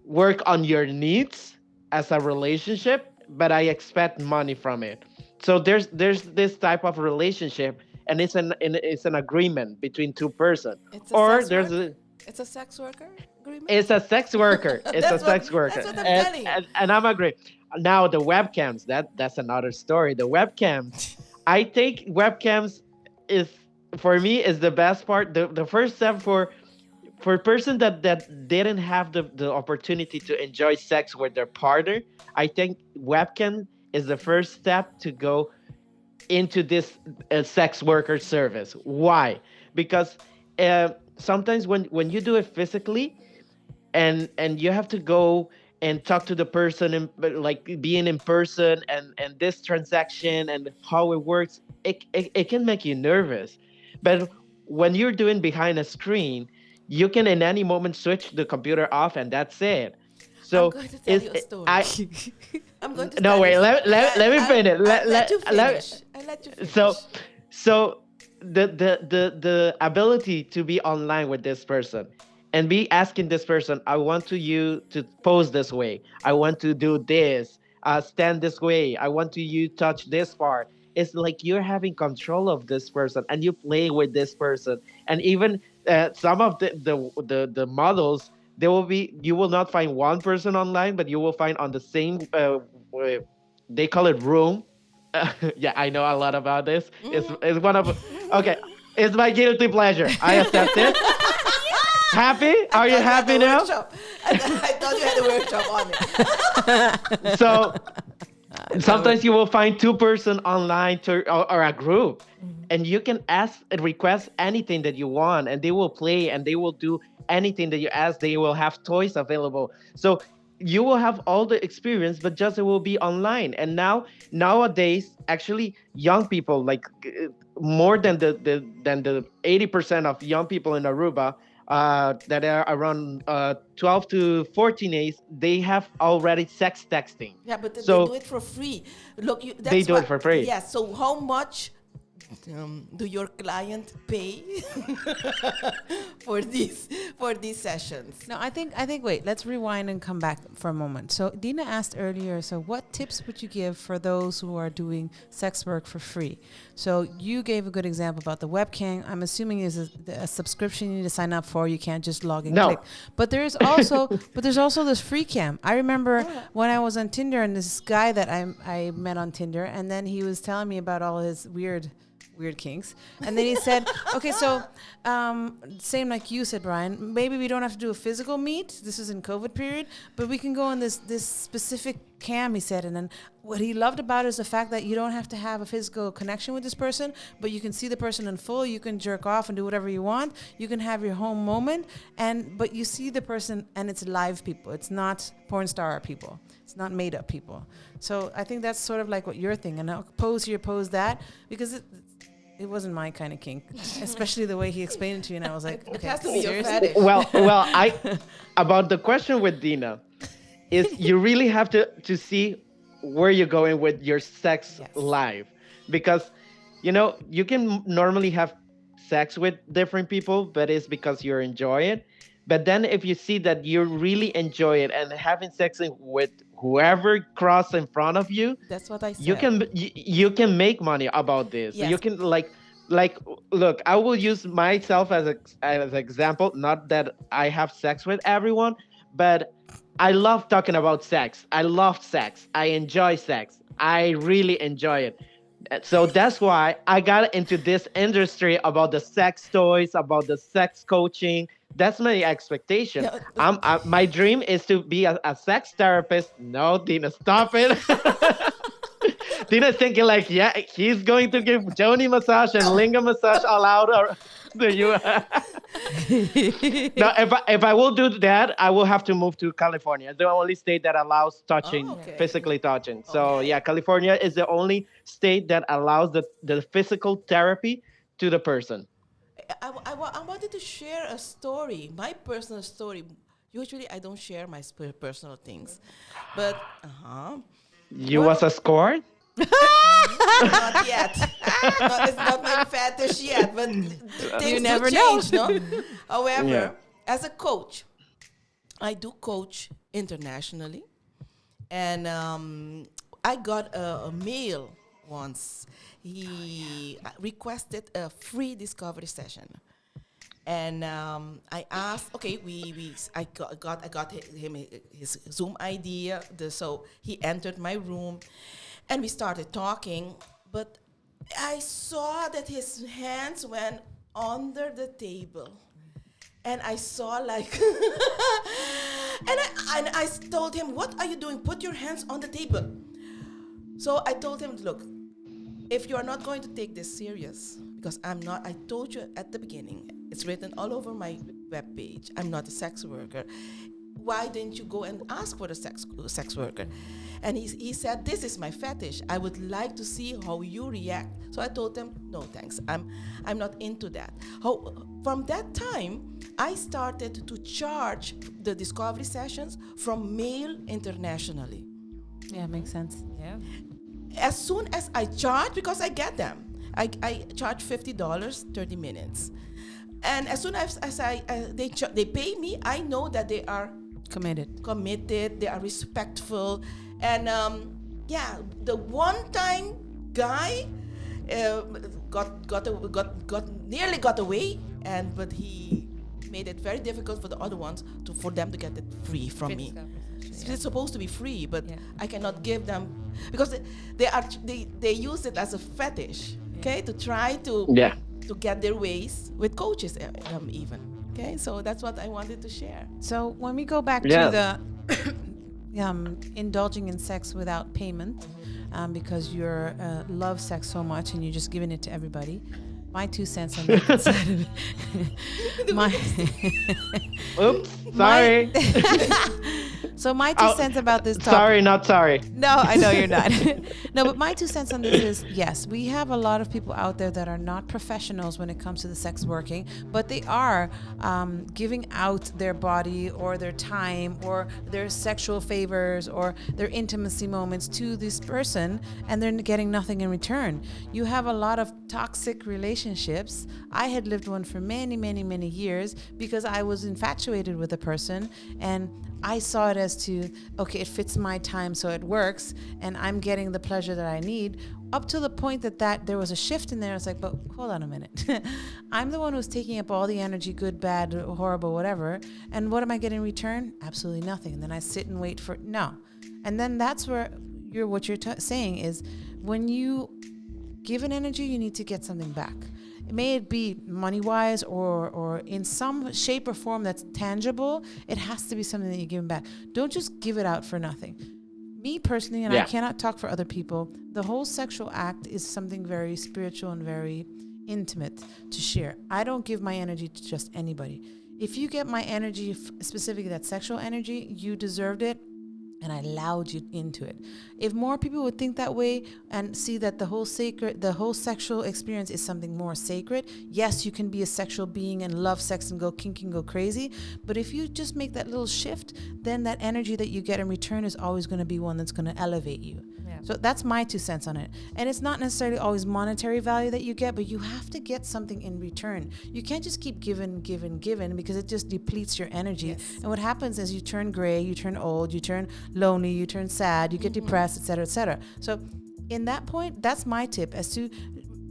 work on your needs as a relationship, but I expect money from it. So there's this type of relationship, and it's an agreement between two persons. It's a Or sex there's work? It's a sex worker agreement. it's a sex worker. It's a That's sex what- worker. that's what I'm telling you. And I'm agree. Now the webcams, that's another story. The webcams, I think webcams is for me is the best part. The first step for a person that didn't have the opportunity to enjoy sex with their partner, I think webcam is the first step to go into this sex worker service. Why? Because sometimes when you do it physically and you have to go and talk to the person and like being in person and this transaction and how it works, it can make you nervous. But when you're doing behind a screen, you can in any moment switch the computer off and that's it. So I'm going to tell you a story. I'm going to No, tell wait, you- let me finish. I let you finish. I let you finish. So the ability to be online with this person and be asking this person, I want you to pose this way. I want to do this. Stand this way. I want you touch this part. It's like you're having control of this person and you play with this person. And even some of the models, you will not find one person online, but you will find on the same they call it room. Yeah, I know a lot about this. It's one of okay. It's my guilty pleasure. I accept it. Happy? Are you happy now? Workshop. I thought you had a workshop on it. So sometimes you will find two person online or a group, and you can ask and request anything that you want, and they will play and they will do anything that you ask. They will have toys available. So you will have all the experience, but just it will be online. And nowadays, actually, young people, like more than the 80% of young people in Aruba, that are around 12 to 14 age, they have already sex texting. Yeah, but they So do it for free. Look, they do it for free. Yeah. So how much do your client pay for these sessions? No, I think wait, let's rewind and come back for a moment. So Dina asked earlier, so what tips would you give for those who are doing sex work for free? So you gave a good example about the webcam. I'm assuming is a subscription you need to sign up for. You can't just log and click. But there's also this free cam. I remember when I was on Tinder and this guy that I met on Tinder, and then he was telling me about all his weird kinks, and then he said, okay, so same like you said, Brian, maybe we don't have to do a physical meet, this is in COVID period, but we can go on this specific cam, he said. And then what he loved about it is the fact that you don't have to have a physical connection with this person, but you can see the person in full, you can jerk off and do whatever you want, you can have your home moment, but you see the person, and it's live people, it's not porn star people, it's not made up people. So I think that's sort of like what you're thinking, and I'll pose here, pose that, because it wasn't my kind of kink, especially the way he explained it to you, and I was like, okay, it has to be your seriously? fetish. Well, about the question with Dina, is you really have to see where you're going with your sex life, because you can normally have sex with different people, but it's because you enjoy it. But then if you see that you really enjoy it and having sex with whoever cross in front of you, that's what I said. You can make money about this. Yes. You can like look, I will use myself as an example. Not that I have sex with everyone, but I love talking about sex. I love sex. I enjoy sex. I really enjoy it. So that's why I got into this industry about the sex toys, about the sex coaching. That's my expectation. Yeah. My dream is to be a sex therapist. No, Dina, stop it. Dina's thinking like, yeah, he's going to give Joni massage and Linga massage all out to you. Now, if I will do that, I will have to move to California. It's the only state that allows touching, physically touching. So yeah, California is the only state that allows the physical therapy to the person. I wanted to share a story, my personal story. Usually I don't share my personal things, but You was escort? Not yet. It's not my fetish yet, but things You never do change, no? However, as a coach, I do coach internationally, and I got a mail once. He requested a free discovery session, and I asked. Okay, I got him his Zoom ID. So he entered my room, and we started talking. But I saw that his hands went under the table, and I saw like, and I told him, "What are you doing? Put your hands on the table." So I told him, "Look, if you are not going to take this serious, because I'm not, I told you at the beginning, it's written all over my webpage, I'm not a sex worker. Why didn't you go and ask for a sex worker?" And he said, "This is my fetish. I would like to see how you react." So I told him, "No, thanks. I'm not into that." From that time, I started to charge the discovery sessions from mail internationally. Yeah, makes sense. Yeah. As soon as I charge, because I get them, I charge $50, 30 minutes. And as soon as they pay me, I know that they are committed, they are respectful. And the one-time guy nearly got away, but he made it very difficult for the other ones for them to get it free from me. It's supposed to be free, but I cannot give them because they use it as a fetish, okay, to try to get their ways with coaches even. Okay, so that's what I wanted to share. So when we go back to the indulging in sex without payment, because you love sex so much and you're just giving it to everybody. My 2 cents on that side of it. Oops, sorry. So my 2 cents about this topic. Sorry, not sorry. No, I know you're not. No, but my 2 cents on this is, yes, we have a lot of people out there that are not professionals when it comes to the sex working, but they are giving out their body or their time or their sexual favors or their intimacy moments to this person, and they're getting nothing in return. You have a lot of toxic relationships. I had lived one for many, many, many years because I was infatuated with a person, and I saw it as okay, it fits my time, so it works, and I'm getting the pleasure that I need, up to the point that there was a shift in there. It's like, but hold on a minute. I'm the one who's taking up all the energy, good, bad, horrible, whatever, and what am I getting in return? Absolutely nothing. And then I sit and wait for, no. And then that's where what you're saying is, when you give an energy, you need to get something back. May it be money-wise or in some shape or form that's tangible, it has to be something that you give back. Don't just give it out for nothing. Me personally, and I cannot talk for other people, the whole sexual act is something very spiritual and very intimate to share. I don't give my energy to just anybody. If you get my energy, specifically that sexual energy, you deserved it, and I allowed you into it. If more people would think that way and see that the whole sexual experience is something more sacred, yes, you can be a sexual being and love sex and go kinky and go crazy. But if you just make that little shift, then that energy that you get in return is always going to be one that's going to elevate you. Yeah. So that's my 2 cents on it. And it's not necessarily always monetary value that you get, but you have to get something in return. You can't just keep giving because it just depletes your energy. Yes. And what happens is you turn gray, you turn old, you turn lonely, you turn sad, you get depressed, etc., etc. So in that point, that's my tip, as to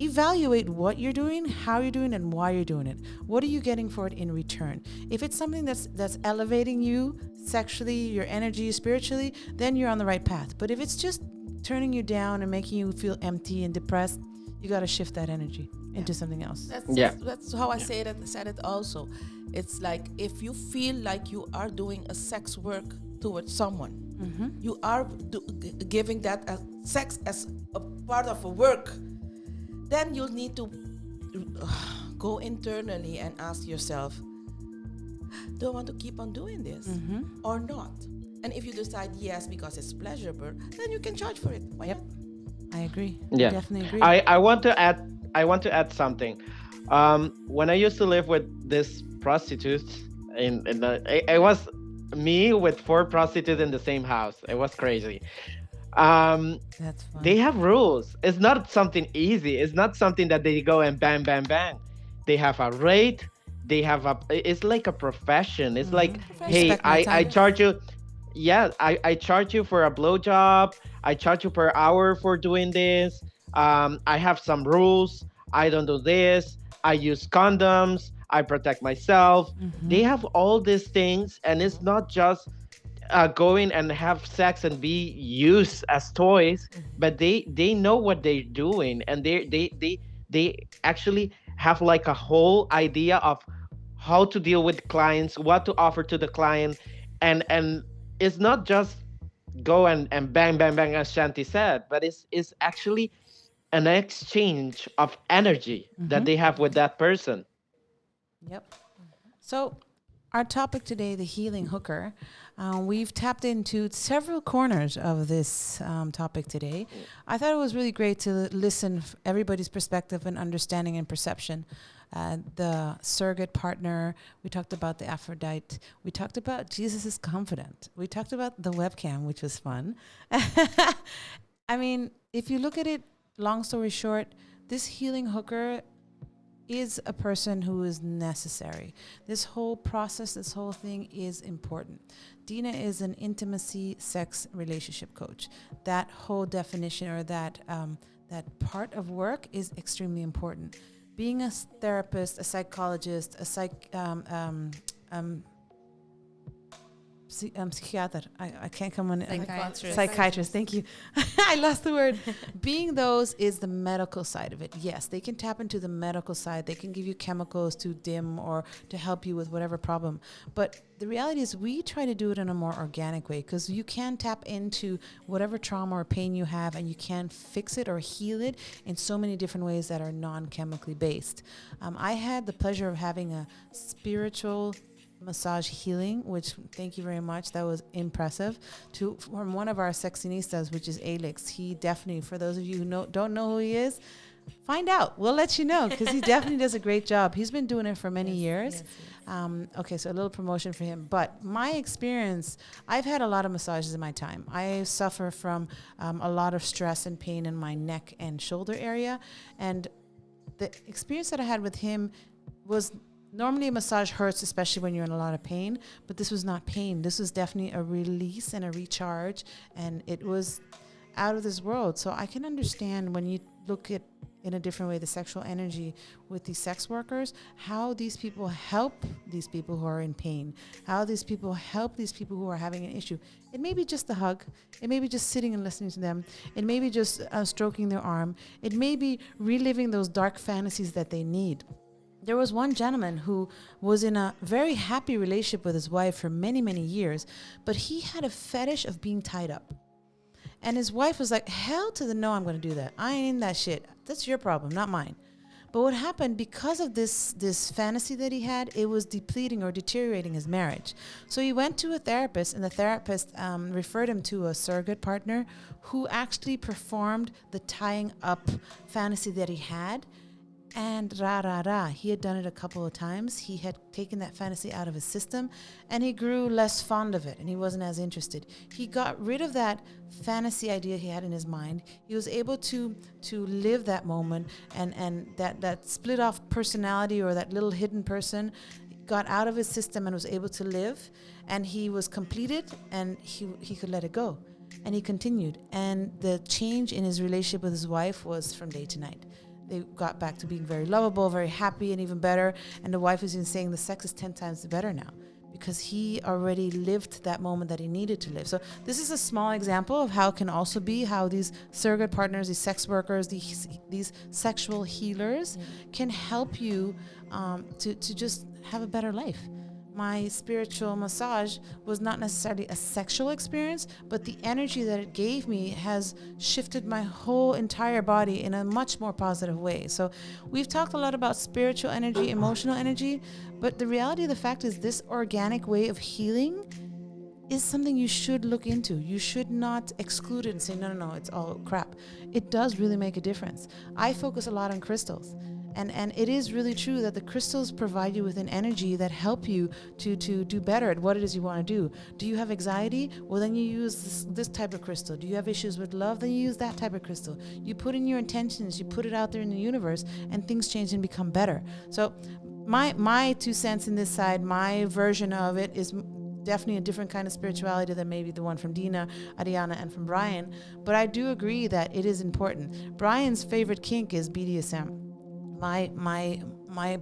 evaluate what you're doing, how you're doing, and why you're doing it. What are you getting for it in return? If it's something that's elevating you sexually, your energy, spiritually, then you're on the right path. But if it's just turning you down and making you feel empty and depressed, you got to shift that energy into something else. That's how I said it also. It's like, if you feel like you are doing a sex work towards someone, you are giving that as sex as a part of a work, then you'll need to go internally and ask yourself, do I want to keep on doing this or not? And if you decide yes because it's pleasurable, then you can charge for it. Why not? I agree. Yeah, I definitely agree. I want to add something. When I used to live with this prostitute, it was me with 4 prostitutes in the same house. It was crazy. That's fun. They have rules. It's not something easy. It's not something that they go and bang, bang, bang. They have a rate. It's like a profession. It's like, hey, I charge you. Yeah, I charge you for a blowjob. I charge you per hour for doing this. I have some rules. I don't do this. I use condoms. I protect myself. They have all these things, and it's not just going and have sex and be used as toys, but they know what they're doing, and they actually have like a whole idea of how to deal with clients, what to offer to the client, and it's not just go and bang, bang, bang, as Shanti said, but it's actually an exchange of energy that they have with that person. Yep. So our topic today, the healing hooker, we've tapped into several corners of this topic today. I thought it was really great to listen everybody's perspective and understanding and perception. The surrogate partner, we talked about the Aphrodite, we talked about Jesus is confident, we talked about the webcam, which was fun. I mean, if you look at it, long story short, this healing hooker is a person who is necessary. This whole process, this whole thing is important. Dina is an intimacy, sex, relationship coach. That whole definition, or that part of work, is extremely important, being a therapist, a psychologist, a psychiater. I can't come on. Psychiatrist. Thank you. I lost the word. Being those is the medical side of it. Yes, they can tap into the medical side. They can give you chemicals to dim or to help you with whatever problem. But the reality is we try to do it in a more organic way, because you can tap into whatever trauma or pain you have, and you can fix it or heal it in so many different ways that are non-chemically based. I had the pleasure of having a spiritual massage healing, which, thank you very much, that was impressive, from one of our sexynistas, which is Alex. He definitely, for those of you who don't know who he is, find out. We'll let you know, because he definitely does a great job. He's been doing it for many years. Okay, so a little promotion for him. But my experience, I've had a lot of massages in my time. I suffer from a lot of stress and pain in my neck and shoulder area, and the experience that I had with him was, normally a massage hurts, especially when you're in a lot of pain, but this was not pain. This was definitely a release and a recharge, and it was out of this world. So I can understand, when you look at in a different way the sexual energy with these sex workers, how these people help these people who are in pain, how these people help these people who are having an issue. It may be just a hug, it may be just sitting and listening to them, it may be just stroking their arm, it may be reliving those dark fantasies that they need. There was one gentleman who was in a very happy relationship with his wife for many, many years, but he had a fetish of being tied up. And his wife was like, hell to the no, I'm going to do that. I ain't in that shit. That's your problem, not mine. But what happened, because of this fantasy that he had, it was depleting or deteriorating his marriage. So he went to a therapist, and the therapist referred him to a surrogate partner who actually performed the tying up fantasy that he had. And he had done it a couple of times. He had taken that fantasy out of his system, and he grew less fond of it, and he wasn't as interested. He got rid of that fantasy idea he had in his mind. He was able to live that moment, and that split off personality, or that little hidden person, got out of his system and was able to live, and he was completed, and he could let it go. And he continued, and the change in his relationship with his wife was from day to night. They got back to being very lovable, very happy, and even better. And the wife is even saying the sex is 10 times better now, because he already lived that moment that he needed to live. So this is a small example of how it can also be, how these surrogate partners, these sex workers, these sexual healers can help you to just have a better life. My spiritual massage was not necessarily a sexual experience, but the energy that it gave me has shifted my whole entire body in a much more positive way. So we've talked a lot about spiritual energy, emotional energy, but the reality of the fact is, this organic way of healing is something you should look into. You should not exclude it and say, no, it's all crap. It does really make a difference. I focus a lot on crystals. And it is really true that the crystals provide you with an energy that help you to do better at what it is you want to do. Do you have anxiety? Well, then you use this type of crystal. Do you have issues with love? Then you use that type of crystal. You put in your intentions, you put it out there in the universe, and things change and become better. So my 2 cents in this side, my version of it is definitely a different kind of spirituality than maybe the one from Dina, Ariana, and from Brian. But I do agree that it is important. Brian's favorite kink is BDSM. My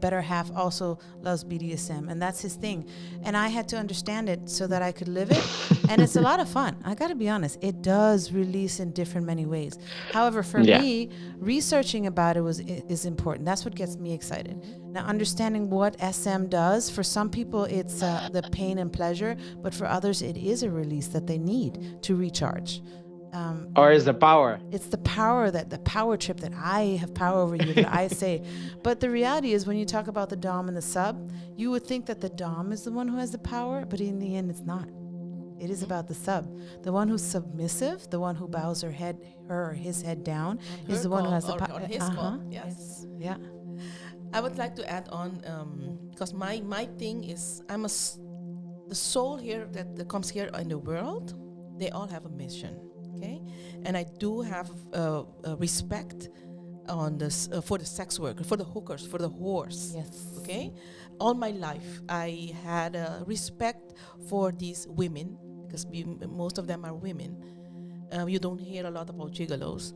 better half also loves BDSM, and that's his thing. And I had to understand it so that I could live it. And it's a lot of fun. I got to be honest. It does release in many ways. However, for me, researching about it is important. That's what gets me excited. Now, understanding what SM does, for some people it's the pain and pleasure, but for others it is a release that they need to recharge. Or is the power? It's the power trip that I have power over you, that I say. But the reality is, when you talk about the dom and the sub, you would think that the dom is the one who has the power, but in the end, it's not. It is about the sub. The one who's submissive, the one who bows her or his head down, is the one who has the power. On his call, yes. Yeah. I would like to add on, because my thing is, the soul here that comes here in the world, they all have a mission. Okay, and I do have respect on this for the sex worker, for the hookers, for the whores. Yes. Okay, all my life I had respect for these women, because most of them are women. You don't hear a lot about gigolos,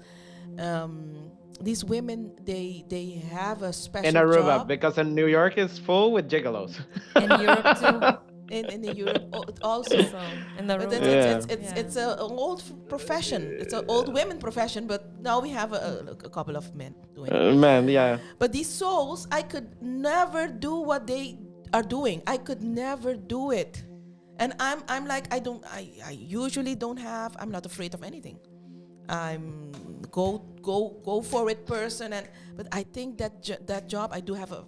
these women, they have a In special Aruba, job because in New York is full with gigolos. And Europe too. in the Europe also. So in the But room. Yeah. it's a an old profession. It's an old women profession. But now we have a couple of men doing it. Man, yeah. But these souls, I could never do what they are doing. I could never do it. And I'm like, I usually don't have, I'm not afraid of anything. I'm go for it person. And but I think that that job, I do have a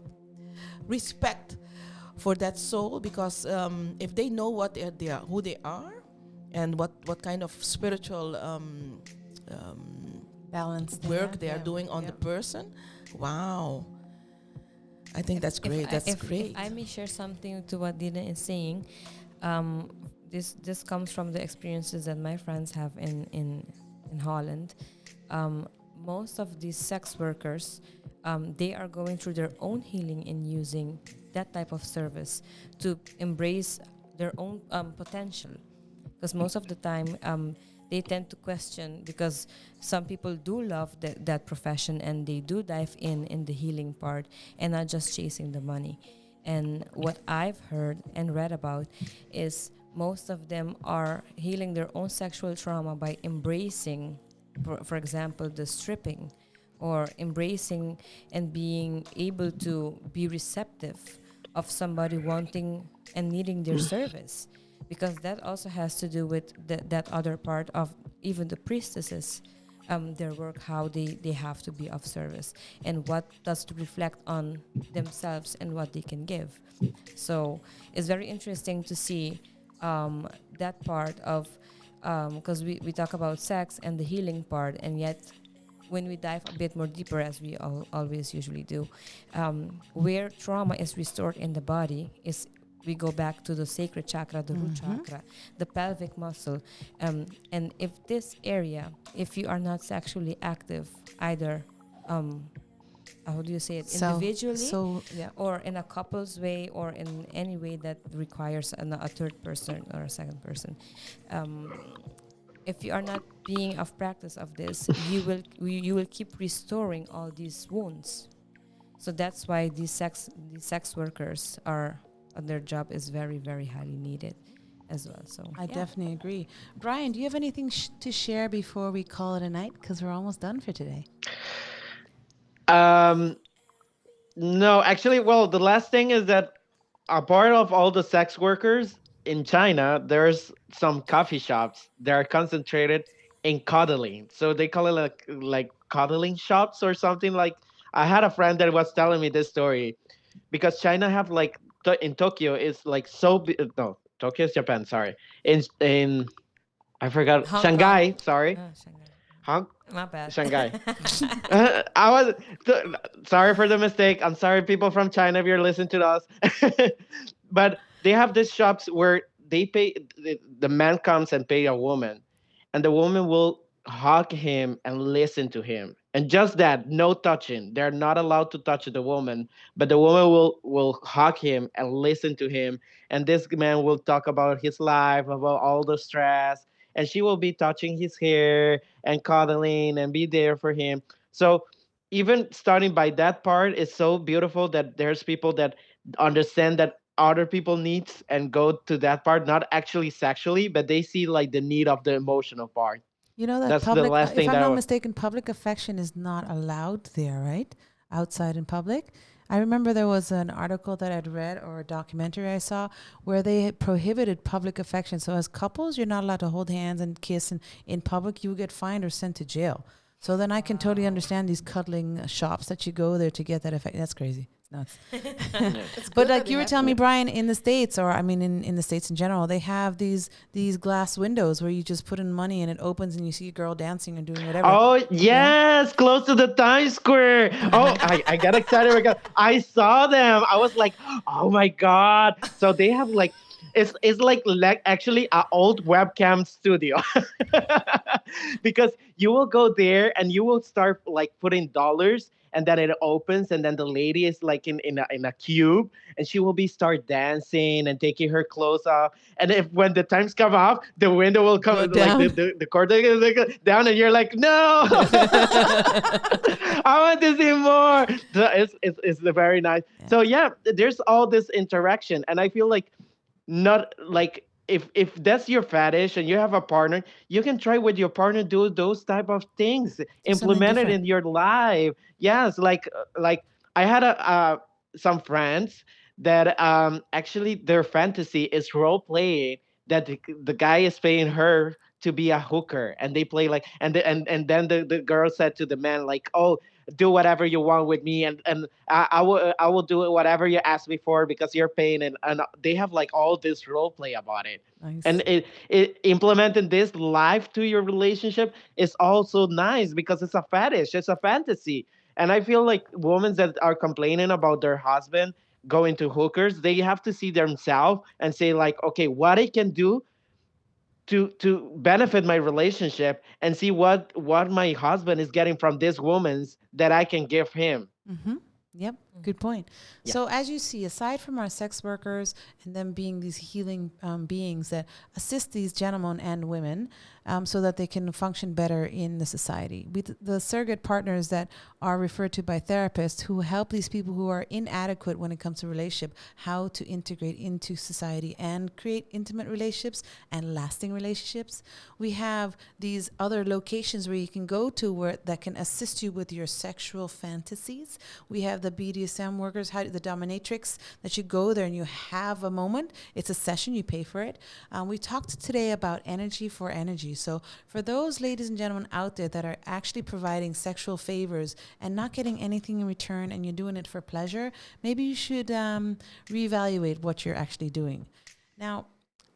respect for that soul, because if they know what they are, who they are, and what kind of spiritual Balance work they are doing on the person, wow, I think that's If great. I- That's if, great. If I may share something to what Dina is saying, this comes from the experiences that my friends have in Holland. Most of these sex workers, they are going through their own healing in using that type of service to embrace their own potential. Because most of the time, they tend to question, because some people do love that profession and they do dive in the healing part and not just chasing the money. And what I've heard and read about is most of them are healing their own sexual trauma by embracing, for example, the stripping, or embracing and being able to be receptive of somebody wanting and needing their service, because that also has to do with that other part of even the priestesses, their work, how they have to be of service and what does to reflect on themselves and what they can give. So it's very interesting to see that part of, because we talk about sex and the healing part, and yet when we dive a bit more deeper, as we always usually do, where trauma is restored in the body is, we go back to the sacred chakra, the root chakra, the pelvic muscle. And if this area, if you are not sexually active, either, how do you say it, individually, or in a couple's way, or in any way that requires a third person or a second person, if you are not being of practice of this, you will keep restoring all these wounds. So that's why these sex workers are, their job is very, very highly needed as well. So I definitely agree. Brian, do you have anything to share before we call it a night? Because we're almost done for today. No, actually, well, the last thing is that a part of all the sex workers in China, there's some coffee shops that are concentrated in coddling. So they call it like coddling shops or something. Like, I had a friend that was telling me this story, because China have like in Tokyo is like no, Tokyo is Japan. Sorry, in I forgot, Hong Shanghai. Kong. Sorry, Shanghai. Hong My bad. Shanghai. I was sorry for the mistake. I'm sorry, people from China, if you're listening to us. But they have these shops where they pay, the man comes and pay a woman, and the woman will hug him and listen to him. And just that, no touching. They're not allowed to touch the woman, but the woman will hug him and listen to him. And this man will talk about his life, about all the stress, and she will be touching his hair and cuddling and be there for him. So even starting by that part is so beautiful, that there's people that understand that other people needs and go to that part, not actually sexually, but they see like the need of the emotional part. You know that That's the public, last if thing I'm that not mistaken, public affection is not allowed there, right? Outside in public. I remember there was an article that I'd read, or a documentary I saw, where they had prohibited public affection. So as couples, you're not allowed to hold hands and kiss, and in public you would get fined or sent to jail. So then I can totally understand these cuddling shops that you go there to get that effect. That's crazy. It's nuts. But like you were telling me, Brian, in the States, or I mean in the States in general, they have these glass windows where you just put in money and it opens and you see a girl dancing or doing whatever. Oh yes, close to the Times Square. Oh, I got excited because I saw them. I was like, oh my god. So they have like, it's like actually an old webcam studio. Because you will go there and you will start like putting dollars, and then it opens, and then the lady is like in a cube, and she will be start dancing and taking her clothes off. And if when the times come up, the window will come, Go like down. the curtain is like down, and you're like, no, I want to see more. So it's very nice. So yeah, there's all this interaction, and I feel like not like if that's your fetish and you have a partner, you can try with your partner do those type of things, implement it different. in your life. Yes, like I had a some friends that actually their fantasy is role playing, that the guy is paying her to be a hooker, and they play like, and then the girl said to the man like, oh, do whatever you want with me, and I will do whatever you ask me for, because you're paying, and they have like all this role play about it. Nice. And it implementing this life to your relationship is also nice, because it's a fetish, it's a fantasy. And I feel like women that are complaining about their husband going to hookers, they have to see themselves and say like, okay, what I can do to benefit my relationship, and see what my husband is getting from this woman's that I can give him. Mm-hmm. Yep, good point. Yeah. So as you see, aside from our sex workers and them being these healing beings that assist these gentlemen and women so that they can function better in the society, the surrogate partners that are referred to by therapists who help these people who are inadequate when it comes to relationship, how to integrate into society and create intimate relationships and lasting relationships. We have these other locations where you can go to where that can assist you with your sexual fantasies. We have the BDSM workers, the dominatrix, that you go there and you have a moment. It's a session, you pay for it. We talked today about energy for energy. So for those ladies and gentlemen out there that are actually providing sexual favors and not getting anything in return, and you're doing it for pleasure, maybe you should reevaluate what you're actually doing. Now,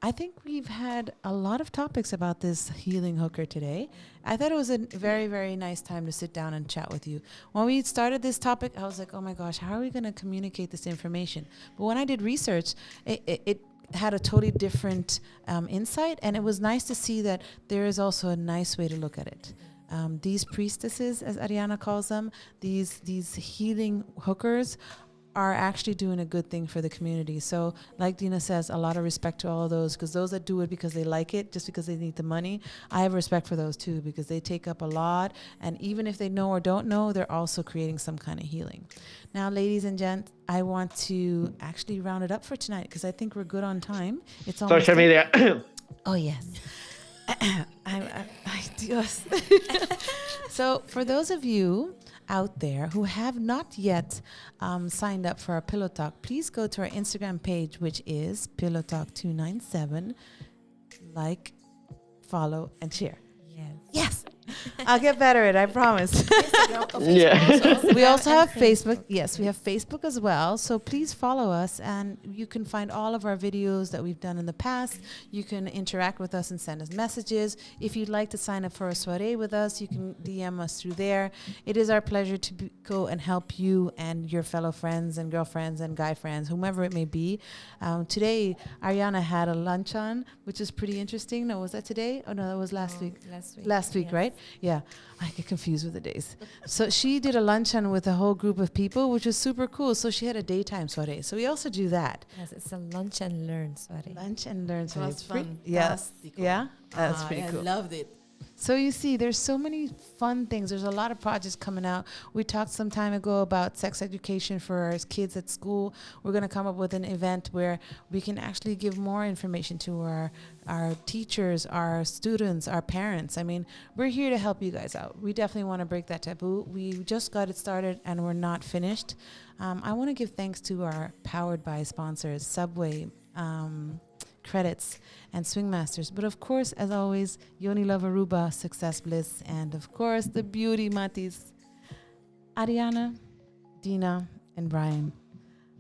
I think we've had a lot of topics about this healing hooker today. I thought it was a very, very nice time to sit down and chat with you. When we started this topic, I was like, oh my gosh, how are we going to communicate this information? But when I did research, it had a totally different insight, and it was nice to see that there is also a nice way to look at it. These priestesses, as Ariana calls them, these healing hookers, are actually doing a good thing for the community. So like Dina says, a lot of respect to all of those, because those that do it because they like it, just because they need the money, I have respect for those too, because they take up a lot, and even if they know or don't know, they're also creating some kind of healing. Now, ladies and gents, I want to actually round it up for tonight, because I think we're good on time. It's almost Social media. Oh yes. Dios. So for those of you out there who have not yet signed up for our Pillow Talk, please go to our Instagram page, which is PillowTalk297. Like, follow, and share. Yes. I'll get better at it, I promise. Yeah. We also have Facebook. Yes, we have Facebook as well. So please follow us, and you can find all of our videos that we've done in the past. You can interact with us and send us messages. If you'd like to sign up for a soiree with us, you can DM us through there. It is our pleasure to go and help you and your fellow friends and girlfriends and guy friends, whomever it may be. Today, Ariana had a luncheon, which is pretty interesting. No, was that today? Oh, no, that was last week. Last week, yes. right? Yeah, I get confused with the days. So she did a luncheon with a whole group of people, which was super cool. So she had a daytime soiree. So we also do that. Yes, it's a lunch and learn soiree. Lunch and learn soiree. was fun. Yes. Yeah, that's pretty I cool. loved it. So you see, there's so many fun things. There's a lot of projects coming out. We talked some time ago about sex education for our kids at school. We're going to come up with an event where we can actually give more information to our teachers, our students, our parents. I mean, we're here to help you guys out. We definitely want to break that taboo. We just got it started and we're not finished. I want to give thanks to our Powered By sponsors, Subway, Qredits, and SwingMasterz. But of course, as always, Yonilove, Aruba, SuccessBlizz, and of course, the beauty Matiz. Ariana, Dina, and Brian,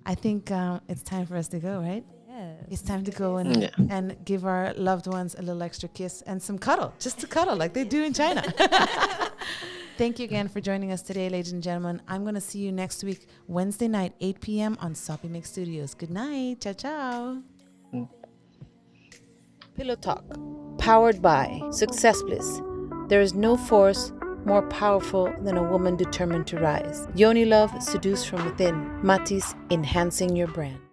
I think it's time for us to go, right? Yes. It's time to go and give our loved ones a little extra kiss and some cuddle, just to cuddle like they do in China. Thank you again for joining us today, ladies and gentlemen. I'm going to see you next week, Wednesday night, 8 p.m. on Sopi Studios. Good night. Ciao, ciao. Pillow Talk, powered by SuccessBlizz. There is no force more powerful than a woman determined to rise. Yonilove, seduce from within. Matiz, enhancing your brand.